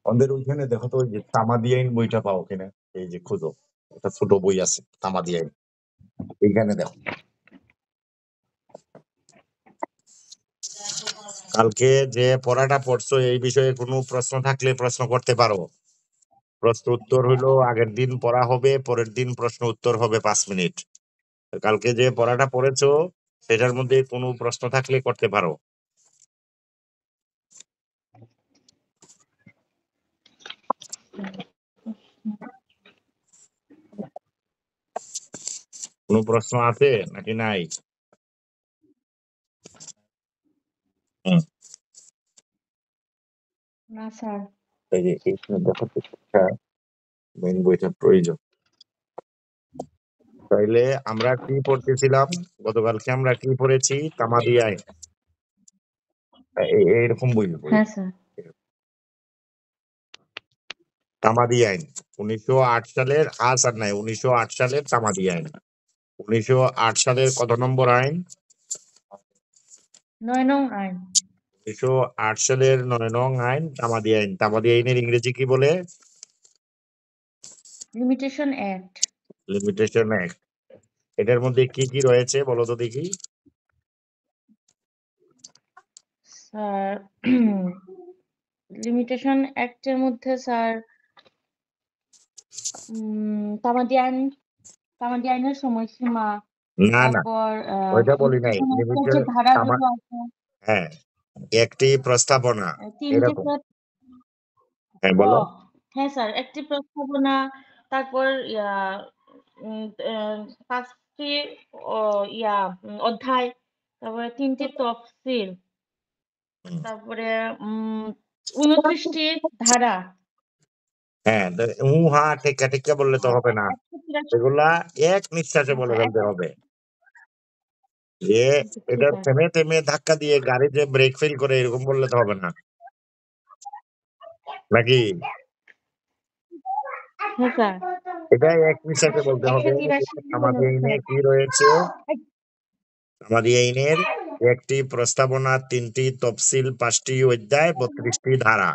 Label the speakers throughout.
Speaker 1: আমাদের ওইখানে দেখো তো ওই যে তামাদি আইন বইটা পাও কিনা, এই যে খুঁজো, একটা ছোট বই আছে তামাদি আইন, এইখানে দেখো। কালকে যে পড়াটা পড়ছো এই বিষয়ে কোনো প্রশ্ন থাকলে প্রশ্ন করতে পারো। প্রশ্ন উত্তর হইলো আগের দিন পড়া হবে, পরের দিন প্রশ্ন উত্তর হবে 5 মিনিট। কালকে যে পড়াটা পড়েছো সেটার মধ্যে কোনো প্রশ্ন থাকলে করতে পারো। কোনো প্রশ্ন আছে নাকি নাই? হুম,
Speaker 2: না স্যার।
Speaker 1: এই যে এইখানে দেখো তো একটা মেইন বইটার প্রয়োজন। তাইলে আমরা কি পড়তেছিলাম গতকালকে? আমরা কি পড়েছি? তামাদি আইন। এইরকম বই বই
Speaker 2: হ্যাঁ স্যার।
Speaker 1: তামাদি আইন 1908 সালের, আর নাই, 1908 সালের তামাদি আইন। 1908 সালের কত নম্বর আইন?
Speaker 2: 9 নং আইন।
Speaker 1: 1908 সালের 9 নং আইন তামাদি আইন। তামাদি আইনের ইংরেজি কি বলে?
Speaker 2: Limitation act.
Speaker 1: Limitation act. এটার মধ্যে কি কি রয়েছে বলো তো দেখি।
Speaker 2: স্যার লিমিটেশন অ্যাক্টের মধ্যে স্যার তামাদি আইনের সময়সীমা,
Speaker 1: না না,
Speaker 2: তারপর
Speaker 1: ওইটা বলি নাই।
Speaker 2: লিমিটেশন অ্যাক্টের যে
Speaker 1: লিমিটেড,
Speaker 2: ধারাগুলো আছে,
Speaker 1: হ্যাঁ, একটি প্রস্তাবনা,
Speaker 2: 3টি
Speaker 1: এরকম। হ্যাঁ
Speaker 2: ও
Speaker 1: বলো।
Speaker 2: হ্যাঁ স্যার, একটি প্রস্তাবনা, তারপর উম, আহ, 5টি ও, অধ্যায়, তারপরে 3টি তফসিল,
Speaker 1: হুম,
Speaker 2: তারপরে 29টি ধারা।
Speaker 1: হ্যাঁ, হা টেক্কা টেক্কা বললে তো হবে না,
Speaker 2: 183।
Speaker 1: এগুলা এক নিঃশ্বাসে বলে
Speaker 2: আচ্ছা,
Speaker 1: ফেলতে হবে। যে
Speaker 2: আচ্ছা,
Speaker 1: এটা
Speaker 2: ঠিক আছে।
Speaker 1: থেমে থেমে ধাক্কা দিয়ে গাড়ি যে ব্রেক ফেল করে এরকম বললে তো হবে না, নাকি?
Speaker 2: হ্যাঁ স্যার।
Speaker 1: এটা এক নিঃশ্বাসে বলতে হবে।
Speaker 2: 183
Speaker 1: আমাদের আইনে কি রয়েছে? আমাদের আইনের একটি প্রস্তাবনা, 3টি তফসিল, 5টি অধ্যায়, 32টি ধারা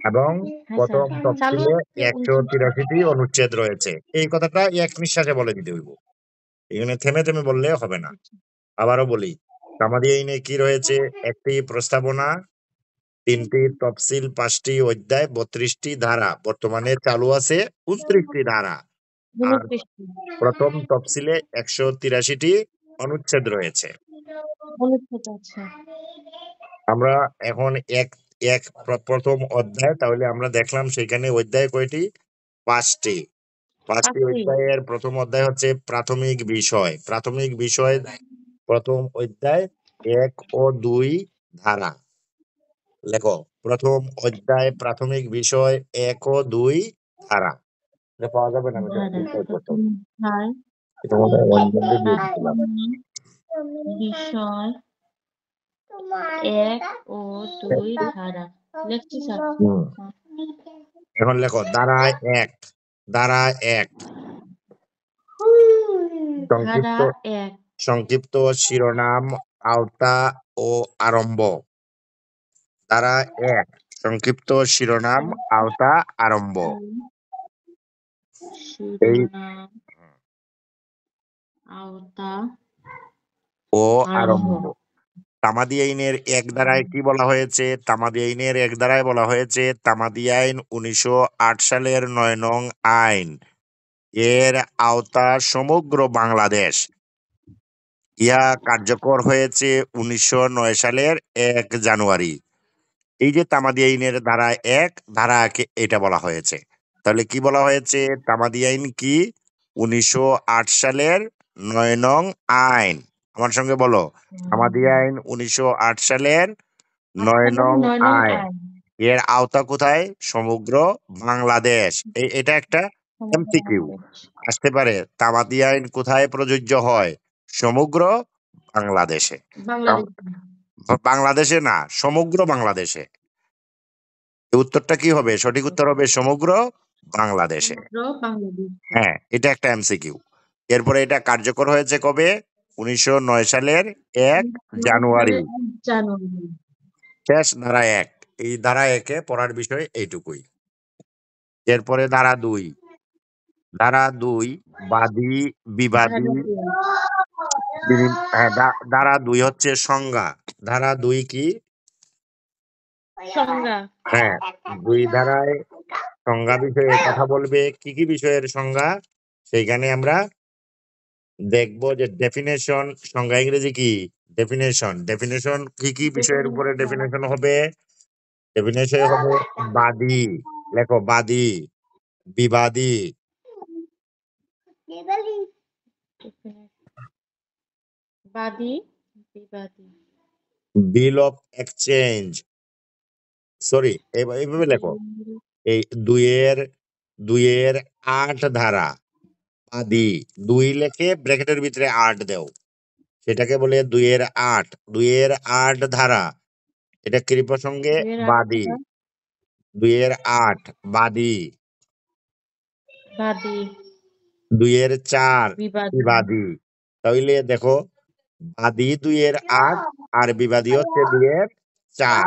Speaker 1: এবং
Speaker 2: হ্যাঁ স্যার।
Speaker 1: প্রথম
Speaker 2: চালু
Speaker 1: তফসিলে
Speaker 2: হচ্ছে
Speaker 1: 183টি অনুচ্ছেদ রয়েছে। এই কথাটা এক নিঃশ্বাসে বলে দিতে হইব, এখানে থেমে থেমে বললে হবে না। আবারও বলি, আমাদের আইনে কি রয়েছে? একটি প্রস্তাবনা, 3টি তফসিল, 5টি অধ্যায়, 32টি ধারা, বর্তমানে চালু আছে 29টি ধারা, আর
Speaker 2: 29টি
Speaker 1: প্রথম তফসিলে 183টি অনুচ্ছেদ রয়েছে।
Speaker 2: অনুচ্ছেদ আছে।
Speaker 1: আমরা এখন এক এক প্রথম অধ্যায়, তাহলে আমরা দেখলাম সেখানে অধ্যায় কয়টি? 5টি। 5টি
Speaker 2: 5টি।
Speaker 1: অধ্যায়ের প্রথম অধ্যায় হচ্ছে প্রাথমিক বিষয়। প্রাথমিক বিষয় প্রথম অধ্যায় 1 ও 2 ধারা। লেখো, প্রথম অধ্যায় প্রাথমিক বিষয় 1 ও 2 ধারা। এটা পাওয়া যাবে না, আমি এটা
Speaker 2: ধারা
Speaker 1: উল্টাই করতে
Speaker 2: প্রথম
Speaker 1: হবে।
Speaker 2: অধ্যায়
Speaker 1: এটা মনে হয় অনলাইনে দিয়ে দিছিলাম।
Speaker 2: প্রাথমিক বিষয় 1 ও 2 ধারা। লিখছি স্যার।
Speaker 1: হুম, এখন লেখো ধারা 1। ধারা 1
Speaker 2: ধারা
Speaker 1: সংক্ষিপ্ত,
Speaker 2: 1।
Speaker 1: সংক্ষিপ্ত শিরোনাম, আওতা ও আরম্ভ। ধারা 1 সংক্ষিপ্ত শিরোনাম, আওতা, আরম্ভ। এই
Speaker 2: শিরোনাম, আওতা,
Speaker 1: ও
Speaker 2: আরম্ভ।
Speaker 1: আরম্ভ। তামাদি আইনের এক ধারায় কি বলা হয়েছে? তামাদি আইনের এক ধারায় বলা হয়েছে, তামাদি আইন 1908 সালের 9 নং আইন এর আওতা সমগ্র বাংলাদেশ। ইহা কার্যকর হয়েছে 1909 সালের 1 জানুয়ারি। এই যে তামাদি আইনের ধারা 1, ধারা 1 এটা বলা হয়েছে। তাহলে কি বলা হয়েছে? তামাদি আইন কি? 1908 সালের 9 নং আইন। আমার সঙ্গে বলো, তামাদি আইন 1908 সালের 9 নং
Speaker 2: 9 নং
Speaker 1: আইন।
Speaker 2: আইন।
Speaker 1: এর আওতা কোথায়? সমগ্র বাংলাদেশ। এটা একটা
Speaker 2: সমগ্র
Speaker 1: এমসিকিউ
Speaker 2: বাংলাদেশ।
Speaker 1: আসতে পারে। তামাদি আইন কোথায় প্রযোজ্য হয়? সমগ্র বাংলাদেশে।
Speaker 2: বাংলাদেশ।
Speaker 1: বাংলাদেশে না, সমগ্র বাংলাদেশে। এই উত্তরটা কি হবে? সঠিক উত্তর হবে সমগ্র বাংলাদেশে।
Speaker 2: সমগ্র বাংলাদেশ।
Speaker 1: হ্যাঁ, এটা একটা এমসিকিউ। এরপরে এটা কার্যকর হয়েছে কবে? 1909 সালের 1
Speaker 2: 9 সালের
Speaker 1: জানুয়ারি।
Speaker 2: 1 জানুয়ারি।
Speaker 1: শেষ ধারা 1। এই ধারা একে পড়ার বিষয় এইটুকুই। এরপরে ধারা ২ বাদী, বিবাদী, হ্যাঁ, ধারা ২ হচ্ছে সংজ্ঞা। ধারা ২ কি?
Speaker 2: সংজ্ঞা।
Speaker 1: হ্যাঁ, ২ ধারায় সংজ্ঞা বিষয়ে কথা বলবে। কি কি বিষয়ের সংজ্ঞা? সেইখানে আমরা দেখবো যে ডেফিনেশন, সংজ্ঞা ইংরেজি কি? ডেফিনেশন কি কি বিষয়ের উপরে ডেফিনেশন হবে? ডেফিনেশন হবে বাদী, লেখো বাদী, বিবাদী,
Speaker 2: বাদী, বিবাদী,
Speaker 1: বিল অফ এক্সচেঞ্জ, সরি এইভাবে লেখো। এই দুইয়ের ৮ ধারা বাদী, ২ লেখে ব্র্যাকেটের ভিতরে ৮ দেও, সেটাকে বলে ২ এর ৮ ধারা। এটা কি প্রসঙ্গে?
Speaker 2: ২-৮
Speaker 1: বাদী।
Speaker 2: ধারা
Speaker 1: ২ এর ৮ বাদী।
Speaker 2: বাদী,
Speaker 1: ২ এর ৪
Speaker 2: বিবাদী,
Speaker 1: বিবাদী। তাহলে দেখো, বাদী ২ এর ৮ আর বিবাদী হচ্ছে ২ এর ৪।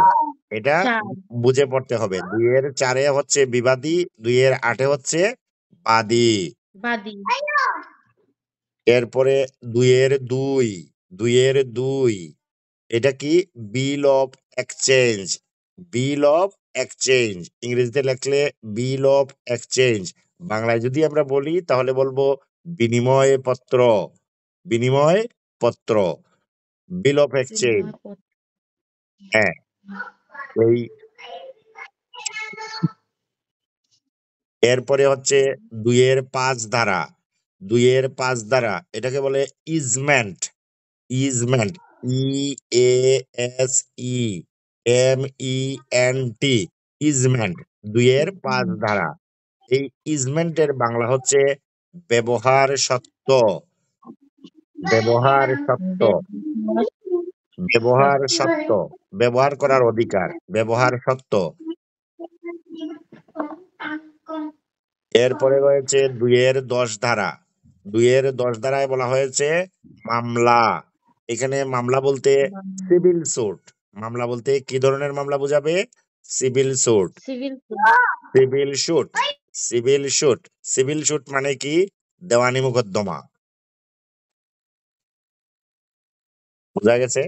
Speaker 1: এটা
Speaker 2: ৪
Speaker 1: বুঝে পড়তে হবে। ২ এর ৪-এ হচ্ছে বিবাদী, ২ এর ৮-এ হচ্ছে বাদী।
Speaker 2: বাদী,
Speaker 1: এরপরে ২ এর ২, ২ এটা কি? বিল of exchange. Bill of exchange ইংরেজিতে লিখলে বিল অফ এক্সচেঞ্জ, বাংলায় যদি আমরা বলি তাহলে বলবো বিনিময় পত্র। বিনিময় পত্র, বিল অফ এক্সচেঞ্জ।
Speaker 2: বিনিময়পত্র।
Speaker 1: হ্যাঁ, এই এরপরে হচ্ছে ২ এর ৫ ধারা। ২ এর ৫ ধারা এটাকে বলে easement. Easement, EASE MENT, easement. ২ এর ৫ ধারা। এই ইজমেন্টের বাংলা হচ্ছে ব্যবহার সত্ত্ব। ব্যবহার সত্ত্ব, ব্যবহার সত্ত্ব, ব্যবহার করার অধিকার, ব্যবহার সত্ত্ব। এরপরে রয়েছে ২ এর ১০ ধারা। ২ এর ১০ ধারায় বলা হয়েছে মামলা। এখানে মামলা বলতে সিভিল সুট। মামলা বলতে কি ধরনের মামলা বোঝাবে? Civil suit.
Speaker 2: Civil
Speaker 1: civil suit, civil suit, civil suit মানে কি? দেওয়ানি মোকদ্দমা। বোঝা গেছে?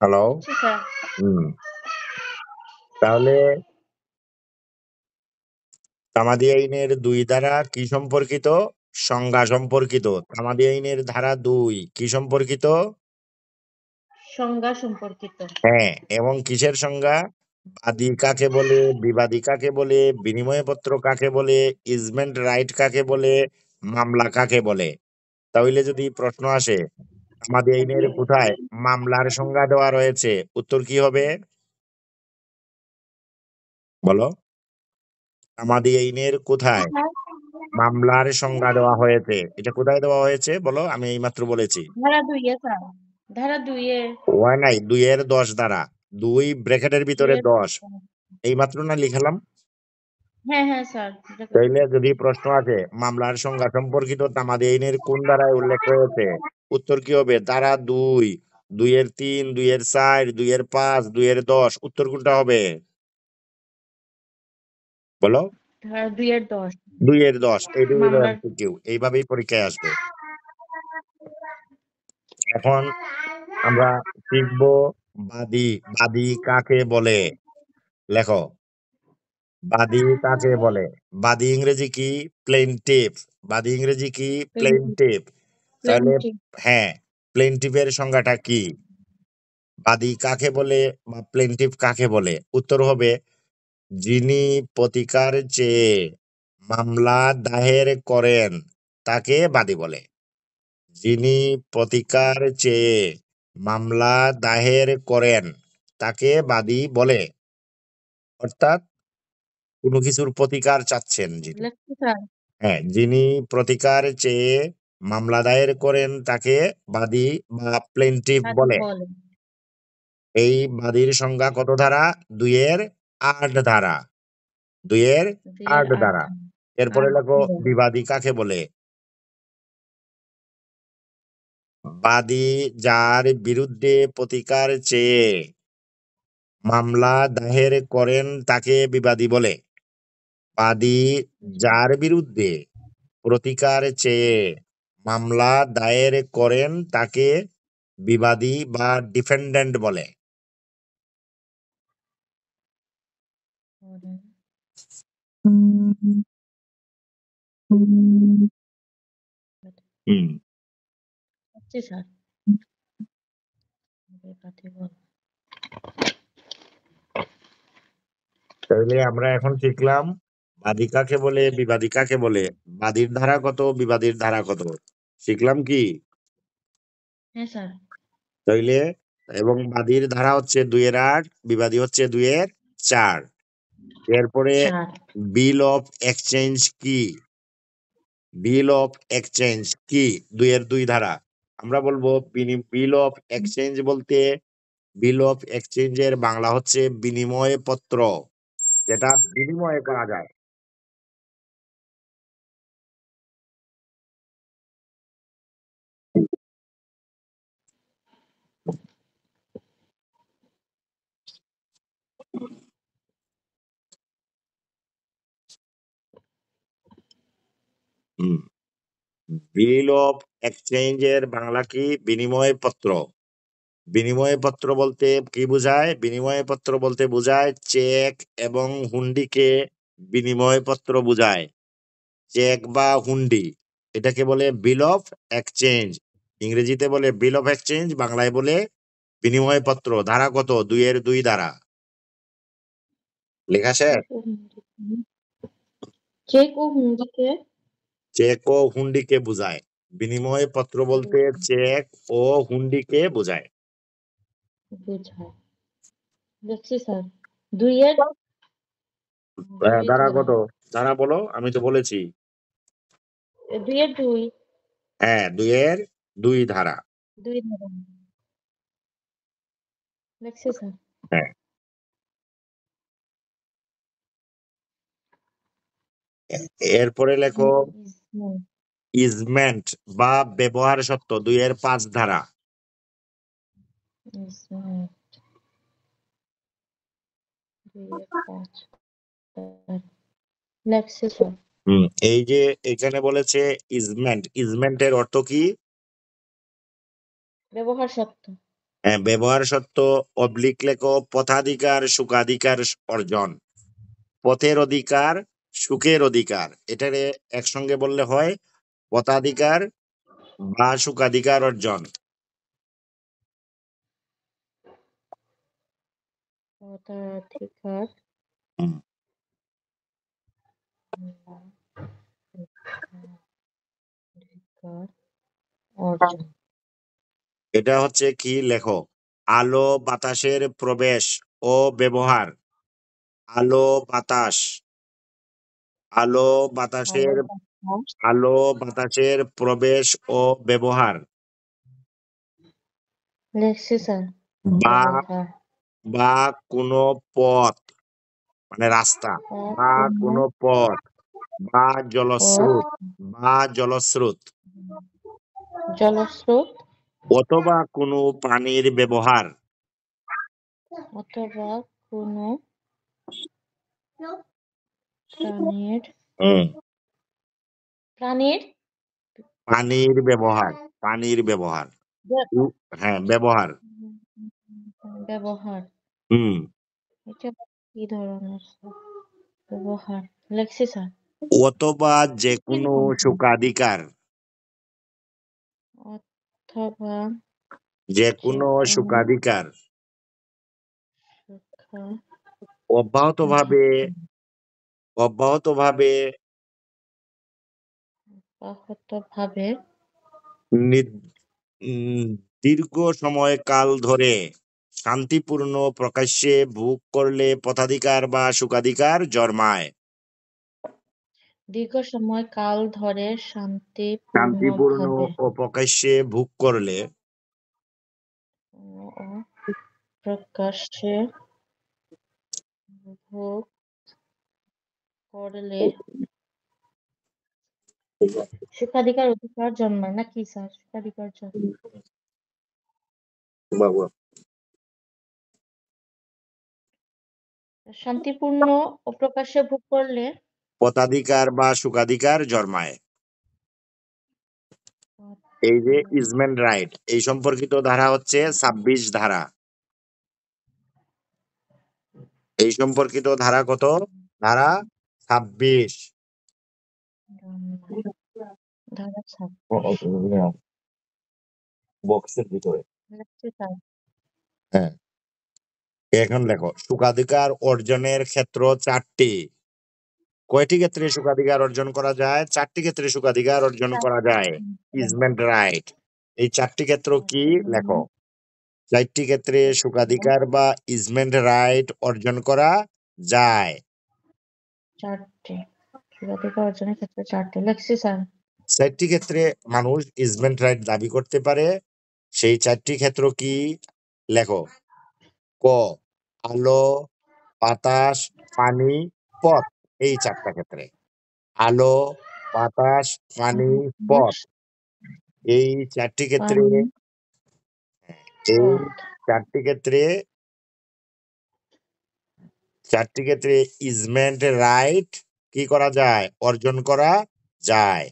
Speaker 1: হ্যালো।
Speaker 2: স্যার।
Speaker 1: হুম। তাহলে তামাদি আইনের ২ ধারা কি সম্পর্কিত? সংজ্ঞা সম্পর্কিত। তামাদি আইনের ধারা ২ কি সম্পর্কিত?
Speaker 2: সংজ্ঞা সম্পর্কিত।
Speaker 1: হ্যাঁ, এবং কিসের সংজ্ঞা? বাদী কাকে বলে, বিবাদী কাকে বলে, বিনিময় পত্র কাকে বলে, ইজমেন্ট রাইট কাকে বলে, মামলা কাকে বলে। তাহলে যদি প্রশ্ন আসে আমাদের আইনের কোথায় মামলার সংজ্ঞা দেওয়া রয়েছে, উত্তর কি হবে? বলো। আমাদের আইনের কোথায় মামলার সংজ্ঞা দেওয়া হয়েছে? এটা কোথায় দেওয়া হয়েছে বলো, আমি এইমাত্র বলেছি।
Speaker 2: ধারা ২ এ স্যার। ধারা ২ এ।
Speaker 1: হয় নাই, ২ এর ১০ ধারা। ২ ব্র্যাকেটের
Speaker 2: ২
Speaker 1: ভিতরে
Speaker 2: এর
Speaker 1: ১০, এইমাত্র না লিখালাম?
Speaker 2: হ্যাঁ, হ্যাঁ স্যার। ব্র্যাকেটের
Speaker 1: তাইলে
Speaker 2: ভিতরে।
Speaker 1: যদি প্রশ্ন আছে মামলার সংজ্ঞা সম্পর্কিত তামাদি আইনের কোন ধারায় উল্লেখ রয়েছে, উত্তর কি হবে? ধারা ২, ২ এর ৩, ২ এর ৪, ২ এর ৫, ২ এর ১০, উত্তর কোনটা হবে বলো?
Speaker 2: ধারা ২ এর ১০।
Speaker 1: ২ এর ১০, এইটুকু
Speaker 2: মামলার
Speaker 1: কেউ এইভাবেই পরীক্ষায় আসবে। এখন আমরা শিখবো বাদী। বাদী কাকে বলে? লেখো, বাদী কাকে বলে? বাদী ইংরেজি কি? প্লেনটিফ। বাদী ইংরেজি কি?
Speaker 2: প্লেনটিভ,
Speaker 1: প্লেনটিফ। তাহলে
Speaker 2: প্লেনটিভ,
Speaker 1: হ্যাঁ, প্লেনটিফের সংজ্ঞাটা কি? বাদী কাকে বলে বা প্লেনটিফ কাকে বলে? উত্তর হবে যিনি প্রতিকার চেয়ে মামলা দায়ের করেন তাকে বাদী বলে। যিনি প্রতিকার চেয়ে মামলা দায়ের করেন তাকে বাদী বলে। অর্থাৎ কোনো কিছুর প্রতিকার চাচ্ছেন যিনি।
Speaker 2: লেখছি স্যার।
Speaker 1: হ্যাঁ, যিনি প্রতিকার চেয়ে মামলা দায়ের করেন তাকে বাদী বা প্লেনটিফ
Speaker 2: বাদী
Speaker 1: বলে।
Speaker 2: বলে।
Speaker 1: এই বাদীর সংজ্ঞা কত ধারা? ২ এর ৮ ধারা। ২ এর
Speaker 2: ২ এর
Speaker 1: ৮
Speaker 2: ৮
Speaker 1: ধারা।
Speaker 2: ধারা।
Speaker 1: এরপরে
Speaker 2: ৮
Speaker 1: লেখো
Speaker 2: বলে।
Speaker 1: বিবাদী কাকে বলে? বাদী যার বিরুদ্ধে প্রতিকার চেয়ে মামলা দায়ের করেন তাকে বিবাদী বলে। বাদী যার বিরুদ্ধে প্রতিকার চেয়ে মামলা দায়ের করেন তাকে বিবাদী বা ডিফেন্ডেন্ট বলে। হুম।
Speaker 2: জি স্যার। বিবাদী বলে।
Speaker 1: তাহলে আমরা এখন শিখলাম বাদী কাকে বলে, বিবাদী কাকে বলে, বাদীর ধারা কত, বিবাদীর ধারা কত, শিখলাম কি?
Speaker 2: হ্যাঁ স্যার।
Speaker 1: তাইলে এবং বাদীর ধারা হচ্ছে 2-8, বিবাদী হচ্ছে 2-4। এরপরে
Speaker 2: 4।
Speaker 1: বিল অফ এক্সচেঞ্জ কি? বিল অফ এক্সচেঞ্জ কি? 2-2 ধারা। আমরা বলবো বিল অফ এক্সচেঞ্জ বলতে বিল অফ এক্সচেঞ্জের বাংলা হচ্ছে বিনিময় পত্র, যেটা বিনিময় করা যায়। হুম। বিল অফ এক্সচেঞ্জের বাংলা কি? বিনিময় পত্র। বিনিময় পত্র বলতে কি বোঝায়? বিনিময় পত্র বলতে বোঝায় চেক এবং হুন্ডিকে বিনিময় পত্র বোঝায়। চেক বা হুন্ডি, এটাকে বলে বিল অফ এক্সচেঞ্জ। ইংরেজিতে বলে বিল অফ এক্সচেঞ্জ, বাংলায় বলে বিনিময় পত্র। ধারা কত? 2-2 ধারা। লেখা শেষ?
Speaker 2: চেক ও হুন্ডিকে
Speaker 1: চেক ও হুন্ডিকে বোঝায়। বিনিময় পত্র বলতে চেক ও হুন্ডিকে বোঝায়।
Speaker 2: বোঝায়। দেখছি স্যার। 2 এর 2
Speaker 1: ধারা
Speaker 2: ধারা।
Speaker 1: কত? ধারা বলো, আমি তো বলেছি।
Speaker 2: 2 এর 2।
Speaker 1: হ্যাঁ, 2-2 ধারা।
Speaker 2: 2 ধারা। দেখছি স্যার।
Speaker 1: হ্যাঁ। এরপরে লেখো
Speaker 2: ইসমেন্ট।
Speaker 1: ইজমেন্ট বা ব্যবহার সত্ত্ব, 2-5 ধারা।
Speaker 2: ইসমেন্ট 2 এর 5। দেখছি স্যার।
Speaker 1: এই যে এখানে বলেছে ইজমেন্ট, ইজমেন্টের অর্থ কি?
Speaker 2: ব্যবহার সত্য।
Speaker 1: হ্যাঁ, ব্যবহার সত্ত্ব অবলিক লেখো পথাধিকার সুখাধিকার অর্জন। পথের অধিকার, সুখের অধিকার, এটারে একসঙ্গে বললে হয় পথাধিকার বা সুখাধিকার অর্জন।
Speaker 2: পদাধিকার
Speaker 1: হুম,
Speaker 2: বা অধিকার অর্জন।
Speaker 1: এটা হচ্ছে কি লেখো? আলো বাতাসের প্রবেশ ও ব্যবহার। আলো বাতাস, আলো
Speaker 2: আলো
Speaker 1: বাতাসের,
Speaker 2: বাতাস।
Speaker 1: আলো বাতাসের প্রবেশ ও ব্যবহার।
Speaker 2: দেখছি স্যার।
Speaker 1: বা
Speaker 2: ব্যবহার
Speaker 1: বা কোনো পথ, মানে রাস্তা,
Speaker 2: বা
Speaker 1: বা
Speaker 2: কোনো
Speaker 1: কোনো পথ, বা
Speaker 2: পথ,
Speaker 1: জলস্রোত, বা জলস্রোত,
Speaker 2: জলস্রোত
Speaker 1: অথবা কোনো প্রাণীর ব্যবহার।
Speaker 2: অথবা কোনো প্রাণীর
Speaker 1: হুম,
Speaker 2: প্রাণীর
Speaker 1: পানির ব্যবহার, পানির ব্যবহার।
Speaker 2: ব্য-
Speaker 1: হ্যাঁ, ব্যবহার।
Speaker 2: ব্যবহার।
Speaker 1: হুম।
Speaker 2: এটা কি ধরনের স্যার? ব্যবহার। লেখছি স্যার।
Speaker 1: অথবা যে
Speaker 2: কি
Speaker 1: কোনো
Speaker 2: ধরনের?
Speaker 1: সুখাধিকার,
Speaker 2: অথবা
Speaker 1: যে
Speaker 2: যে
Speaker 1: কোনো
Speaker 2: কোনো
Speaker 1: সুখাধিকার
Speaker 2: সুখা
Speaker 1: অব্যাহতভাবে,
Speaker 2: ধিকার
Speaker 1: অব্যাহতভাবে
Speaker 2: অব্যাহতভাবে
Speaker 1: নি- উম, দীর্ঘ সময় কাল ধরে শান্তিপূর্ণ প্রকাশ্যে ভোগ করলে পথাধিকার বা সুখাধিকার জন্মায়।
Speaker 2: দীর্ঘ সময় কাল ধরে
Speaker 1: শান্তিপূর্ণ
Speaker 2: শান্তিপূর্ণভাবে
Speaker 1: ও প্রকাশ্যে ভোগ করলে
Speaker 2: ও প্রকাশ্যে ভোগ করলে সুখাধিকার অধিকার জন্মায় না কি স্যার? সুখাধিকার জন্মায়। শান্তিপূর্ণ ও প্রকাশ্যে ভোগ করলে
Speaker 1: পদাধিকার বা সুখাধিকার জন্মায়। এই যে ইজমেন্ট রাইট এই সম্পর্কিত ধারা হচ্ছে 26 ধারা। এই সম্পর্কিত ধারা কত? ধারা 26।
Speaker 2: ধারা 26
Speaker 1: বক্সের ভিতরে।
Speaker 2: লাগছে স্যার।
Speaker 1: হ্যাঁ, এখন দেখো সুখাধিকার অর্জনের ক্ষেত্র 4টি। কয়টি ক্ষেত্রে সুখাধিকার অর্জন করা যায়? 4টি ক্ষেত্রে সুখাধিকার অর্জন করা যায় ইজমেন্ট রাইট। এই 4টি ক্ষেত্র কি? লেখো। 4টি ক্ষেত্রে সুখাধিকার বা ইজমেন্ট রাইট অর্জন করা যায়।
Speaker 2: 4টি সুখাধিকার অর্জনের ক্ষেত্রে 4টি লিখছি স্যার।
Speaker 1: 4টি ক্ষেত্রে মানুষ ইজমেন্ট রাইট দাবি করতে পারে। সেই 4টি ক্ষেত্র কি? লেখো। ক, আলো, বাতাস, পানি, পথ। এই 4টা ক্ষেত্রে আলো, বাতাস, পানি, পথ। এই 4টি ক্ষেত্রে
Speaker 2: পানি,
Speaker 1: এই
Speaker 2: পথ।
Speaker 1: 4টি ক্ষেত্রে 4টি ক্ষেত্রে ইজমেন্ট রাইট কি করা যায়? অর্জন করা যায়।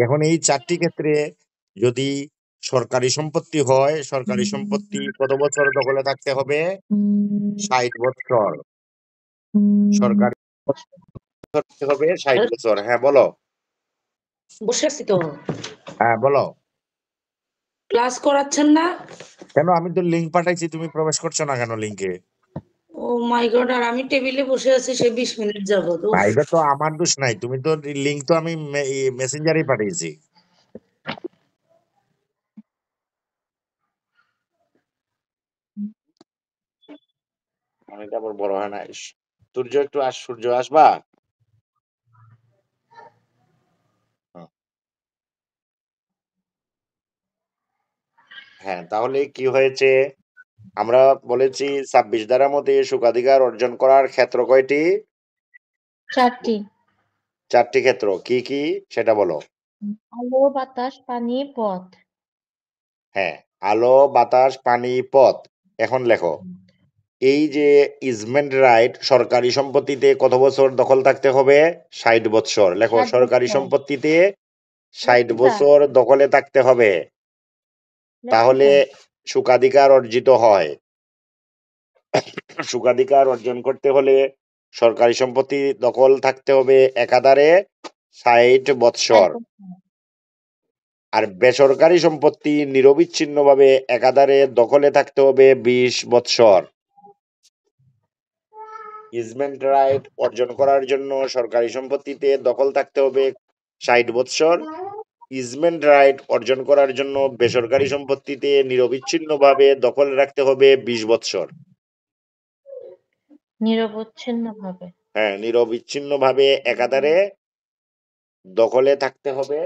Speaker 1: এখন এই 4টি ক্ষেত্রে যদি সরকারি সম্পত্তি হয়, সরকারি সম্পত্তি কত বছর দখলে থাকতে হবে? 60 বছর। সরকারি থাকতে হবে 60 বছর। হ্যাঁ বলো।
Speaker 3: বসে আছি তো,
Speaker 1: হ্যাঁ বলো।
Speaker 3: ক্লাস করাচ্ছেন না?
Speaker 1: কেন? আমি তো লিঙ্ক পাঠাইছি, তুমি প্রবেশ করছো না কেন লিঙ্কে?
Speaker 3: ও মাই গড, আর আমি টেবিলে বসে আছি সেই 20 মিনিট যাবত।
Speaker 1: এটা তো আমার দোষ নাই, তুমি তো লিঙ্ক তো আমি মেসেঞ্জারেই পাঠিয়েছি। এটা আবার বড় হয় না। সূর্য একটু সূর্য আসবা। হ্যাঁ, তাহলে কি হয়েছে? আমরা বলেছি 26 ধারার মধ্যে সুখাধিকার অর্জন করার ক্ষেত্র কয়টি?
Speaker 2: 4টি।
Speaker 1: 4টি ক্ষেত্র। কি কি সেটা বলো।
Speaker 2: আলো, বাতাস, পানি, পথ।
Speaker 1: হ্যাঁ, আলো, বাতাস, পানি, পথ। এখন লেখো। এই যে ইজমেন্ট রাইট, সরকারি সম্পত্তিতে কত বছর দখল থাকতে হবে? 60 বছর। লেখো,
Speaker 2: 60
Speaker 1: সরকারি
Speaker 2: বছর।
Speaker 1: সম্পত্তিতে 60
Speaker 2: লিখছি স্যার।
Speaker 1: বছর দখলে থাকতে হবে,
Speaker 2: লিখছি
Speaker 1: তাহলে
Speaker 2: স্যার।
Speaker 1: সুখাধিকার অর্জিত হয়। সুখাধিকার অর্জন করতে হলে সরকারি সম্পত্তি দখল থাকতে হবে একাধারে 60 বৎসর।
Speaker 2: 60 বছর।
Speaker 1: আর বেসরকারি সম্পত্তি নিরবিচ্ছিন্নভাবে একাধারে দখলে থাকতে হবে 20 বৎসর। ইজমেন্ট রাইট অর্জন করার জন্য সরকারি সম্পত্তিতে দখল থাকতে হবে 60 বৎসর। ইজমেন্ট রাইট অর্জন করার জন্য বেসরকারি সম্পত্তিতে নিরবিচ্ছিন্নভাবে দখল রাখতে হবে 20 বৎসর।
Speaker 2: নিরবচ্ছিন্নভাবে।
Speaker 1: হ্যাঁ, নিরবিচ্ছিন্নভাবে একাধারে দখলে থাকতে হবে।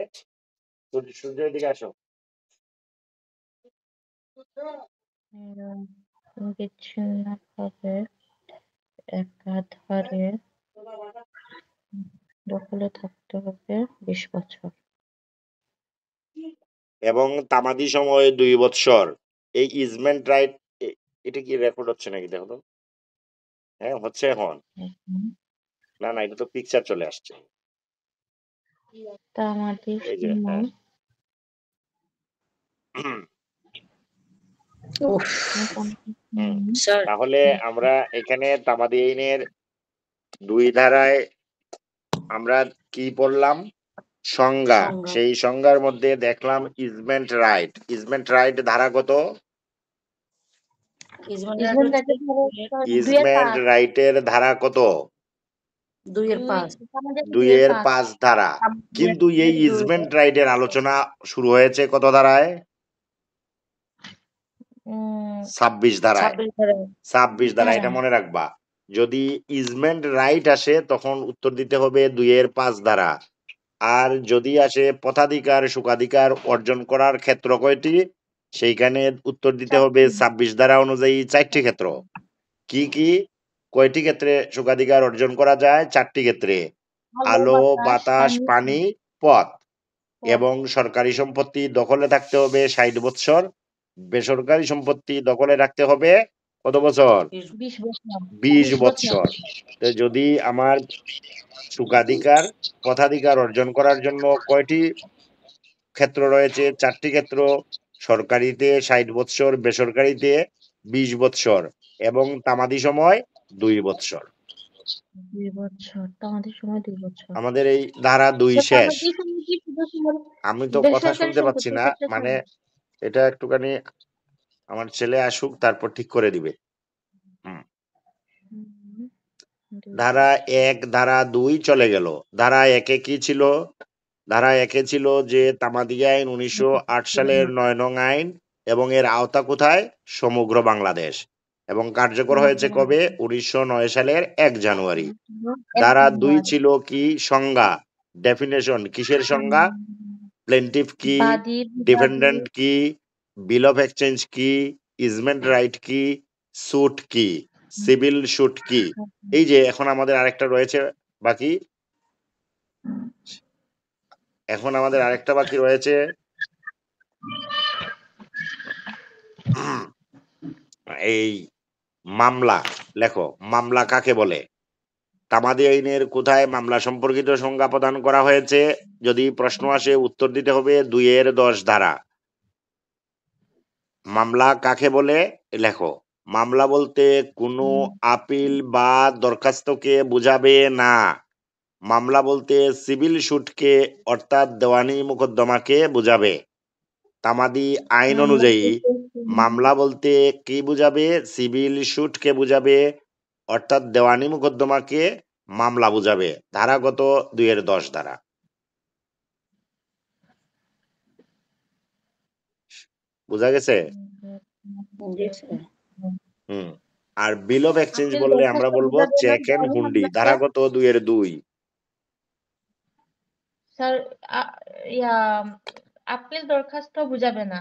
Speaker 1: সূর্যের দিকে আসো।
Speaker 2: নিরবিচ্ছিন্নভাবে একাধারে দখলে থাকতে হবে 20 বছর।
Speaker 1: এবং তামাদি সময় 2 বৎসর। এই ইজমেন্ট রাইট, এটা কি রেকর্ড হচ্ছে নাকি দেখো তো? হ্যাঁ হচ্ছে এখন। না না, এটা তো পিকচার চলে আসছে।
Speaker 2: তামাদি
Speaker 1: এই যে হ্যাঁ।
Speaker 3: স্যার,
Speaker 1: তাহলে আমরা এখানে তামাদি আইনের 2 ধারায় আমরা কি পড়লাম? সংজ্ঞা।
Speaker 3: সংজ্ঞা।
Speaker 1: সেই সংজ্ঞার মধ্যে দেখলাম ইজমেন্ট রাইট। ইজমেন্ট রাইট ধারা কত? ইজমেন্ট রাইটের ধারা কত?
Speaker 3: 2-5।
Speaker 1: 2-এর 5 ধারা। কিন্তু এই ইজমেন্ট রাইটের আলোচনা শুরু হয়েছে কত ধারায়? 26 ধারায়। 26 ধারা, এটা মনে রাখবা। যদি ইজমেন্ট রাইট আসে তখন উত্তর দিতে হবে 2-এর 5 ধারা। আর যদি আসে পথাধিকার সুখাধিকার অর্জন করার ক্ষেত্র কয়টি, সেইখানে উত্তর দিতে হবে 26 ধারা অনুযায়ী 4টি ক্ষেত্র। কি কি? কয়টি ক্ষেত্রে সুখাধিকার অর্জন করা যায়? 4টি ক্ষেত্রে। আলো, বাতাস,
Speaker 2: পানি,
Speaker 1: পানি, পথ।
Speaker 2: পথ।
Speaker 1: এবং সরকারি সম্পত্তি দখলে থাকতে হবে 60 বছর, বেসরকারি সম্পত্তি দখলে রাখতে হবে কত বছর?
Speaker 2: 20 বছর।
Speaker 1: 20
Speaker 2: 20 বছর।
Speaker 1: বছর। তো যদি আমার সুখাধিকার, পথাধিকার অর্জন করার জন্য কয়টি ক্ষেত্র রয়েছে? 4টি ক্ষেত্র। সরকারিতে 60 বছর, বেসরকারিতে 20 বছর এবং তামাদি সময় 2 বছর।
Speaker 2: 2 বছর। তামাদি সময় 2 বছর।
Speaker 1: আমাদের এই ধারা 2 শেষ।
Speaker 2: তামাদি সময় কি শুধু
Speaker 1: আমি তো কথা
Speaker 2: বেসরকারি
Speaker 1: শুনতে পাচ্ছি
Speaker 2: সম্পত্তির
Speaker 1: না,
Speaker 2: ক্ষেত্রে
Speaker 1: মানে
Speaker 2: চলে?
Speaker 1: এটা একটুখানি আমার ছেলে আসুক, তারপর ঠিক করে দিবে। হুম।
Speaker 2: হুম, 2
Speaker 1: ধারা 1, ধারা 2 চলে গেল। ধারা 1-এ কি ছিল? ধারা 1-এ ছিল যে তামাদি আইন 1908 সালের 9 নং আইন এবং এর আওতা কোথায়? সমগ্র বাংলাদেশ। এবং কার্যকর হয়েছে কবে? 1909 সালের 1 জানুয়ারি। ধারা 2 ছিল কি? সংজ্ঞা, ডেফিনেশন। কিসের সংজ্ঞা? প্লেন্টিফ কি?
Speaker 2: বাদীর
Speaker 1: ডিফেন্ডেন্ট কি? বিল অফ এক্সচেঞ্জ কি? ইজমেন্ট রাইট কি? স্যুট কি? সিভিল স্যুট কি? এই যে এখন আমাদের আরেকটা রয়েছে বাকি। এখন আমাদের আরেকটা বাকি রয়েছে এই মামলা। লেখো, মামলা কাকে বলে? তামাদি আইনের কোথায় মামলা সম্পর্কিত সংজ্ঞা প্রদান করা হয়েছে? যদি প্রশ্ন আসে উত্তর দিতে হবে 2-10 ধারা। মামলা কাকে বলে? লেখো। মামলা বলতে কোনো আপিল বা দরখাস্তকে বুঝাবে না। মামলা বলতে সিভিল সুটকে অর্থাৎ দেওয়ানি মোকদ্দমাকে বুঝাবে। তামাদি আইন অনুযায়ী মামলা বলতে কি বুঝাবে? সিভিল সুটকে বুঝাবে, অর্থাৎ দেওয়ানি মোকদ্দমাকে মামলা বুঝাবে। ধারাগত 2-10 ধারা। বুঝা গেছে?
Speaker 3: জি স্যার।
Speaker 1: হুম। আর বিল অফ এক্সচেঞ্জ
Speaker 2: আপিল
Speaker 1: বললে আমরা
Speaker 2: দরখাস্ত
Speaker 1: বলবো
Speaker 2: বুঝাবে না
Speaker 1: চেক এন্ড
Speaker 2: দেওয়ানি
Speaker 1: হুন্ডি।
Speaker 2: মামলাকে?
Speaker 1: ধারাগত 2-2।
Speaker 2: স্যার ইয়া আপিল দরখাস্ত বুঝাবে না।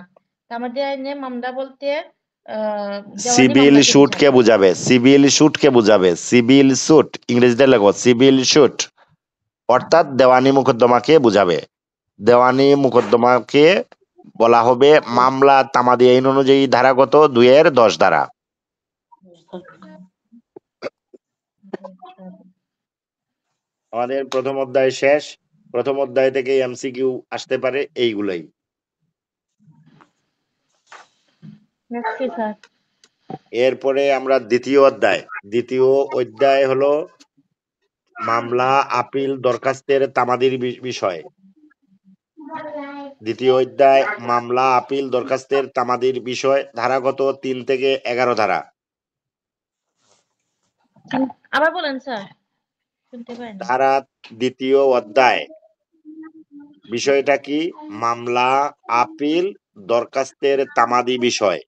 Speaker 2: তামাদি আইনে মামলা বলতে দেওয়ানি
Speaker 1: সিভিল
Speaker 2: মামলাকে
Speaker 1: সুটকে
Speaker 2: বুঝাবে।
Speaker 1: বুঝাবে, সিভিল সুটকে বুঝাবে। সিভিল সুট ইংরেজিতে লেখো, সিভিল সুট অর্থাৎ দেওয়ানি মোকদ্দমাকে বুঝাবে। দেওয়ানি মোকদ্দমাকে বলা হবে মামলা। তামাদি আইন অনুযায়ী ধারাগত 2-10 ধারা। আমাদের প্রথম অধ্যায় শেষ। প্রথম অধ্যায় থেকে এমসিকিউ আসতে পারে এইগুলাই।
Speaker 2: আচ্ছা স্যার।
Speaker 1: এরপরে আমরা দ্বিতীয় অধ্যায়। দ্বিতীয় অধ্যায় হলো মামলা, আপিল, দরখাস্তের তামাদির বিষয়। দ্বিতীয় অধ্যায় মামলা, আপিল, দরখাস্তের তামাদির বিষয়। ধারাগত 3-11 ধারা।
Speaker 2: আবার বলেন স্যার, শুনতে পাইনি।
Speaker 1: ধারা দ্বিতীয় অধ্যায় বিষয়টা কি? মামলা, আপিল, দরখাস্তের তামাদি বিষয়।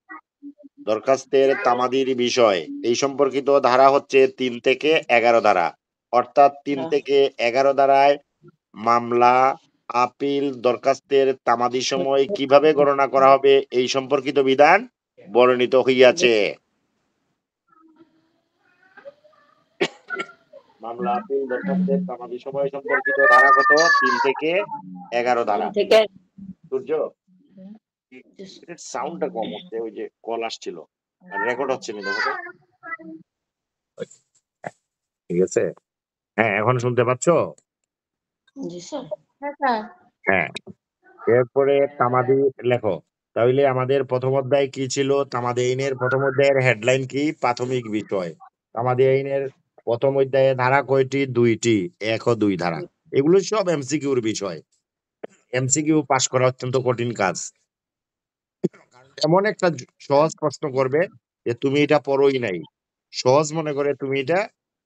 Speaker 1: দরখাস্তের তামাদির বিষয় এই সম্পর্কিত ধারা হচ্ছে 3-11 ধারা। অর্থাৎ 3-11 ধারায় মামলা, আপিল, দরখাস্তের তামাদি সময় কিভাবে গণনা করা হবে এই সম্পর্কিত বিধান বর্ণিত হইয়াছে। মামলা, আপিল, দরখাস্তের তামাদি সময় সম্পর্কিত ধারা কত? 3-11 ধারা।
Speaker 3: থেকে
Speaker 1: সূর্য, সাউন্ডটা কম হচ্ছে, ওই যে কল আসছিল, রেকর্ড হচ্ছে না, দেখো তো। ঠিক আছে, হ্যাঁ এখন শুনতে পাচ্ছ?
Speaker 3: জি স্যার।
Speaker 2: হ্যাঁ স্যার।
Speaker 1: হ্যাঁ। এরপরে তামাদি লেখো। তাহলে আমাদের প্রথম অধ্যায় কি ছিল? তামাদি আইনের প্রথম অধ্যায়ের হেডলাইন কি? প্রাথমিক বিষয়। তামাদি আইনের প্রথম অধ্যায়ে ধারা কয়টি? 2টি, 1 ও 2 ধারা। এগুলো সব এমসিকিউর বিষয়। এমসিকিউ পাস করা অত্যন্ত কঠিন কাজ। এমন একটা সহজ প্রশ্ন করবে যে তুমি এটা পড়োই নাই, সহজ মনে করে তুমি এটা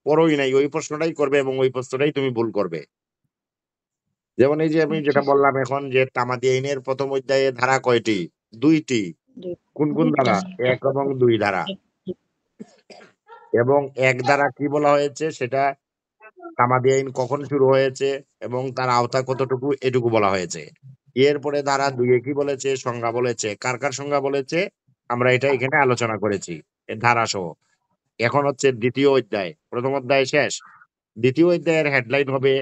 Speaker 1: পড়োই নাই, ওই প্রশ্নটাই করবে এবং ওই প্রশ্নটাই তুমি ভুল করবে। যেমন এই যে আমি যেটা বললাম এখন যে তামাদি আইনের প্রথম অধ্যায়ে ধারা কয়টি? 2টি। কোন কোন ধারা? 1 এবং 2 ধারা। এবং 1 ধারা কি বলা হয়েছে সেটা তামাদি আইন কখন শুরু হয়েছে এবং তার আওতা কতটুকু এটুকু বলা হয়েছে। এরপরে ধারা 2-এ কি বলেছে? সংজ্ঞা বলেছে। কার কার সংজ্ঞা বলেছে আমরা এটা এখানে আলোচনা করেছি ধারা সহ। এখন হচ্ছে দ্বিতীয় অধ্যায়। প্রথম অধ্যায় শেষ। দ্বিতীয় অধ্যায়ের হেডলাইন হবে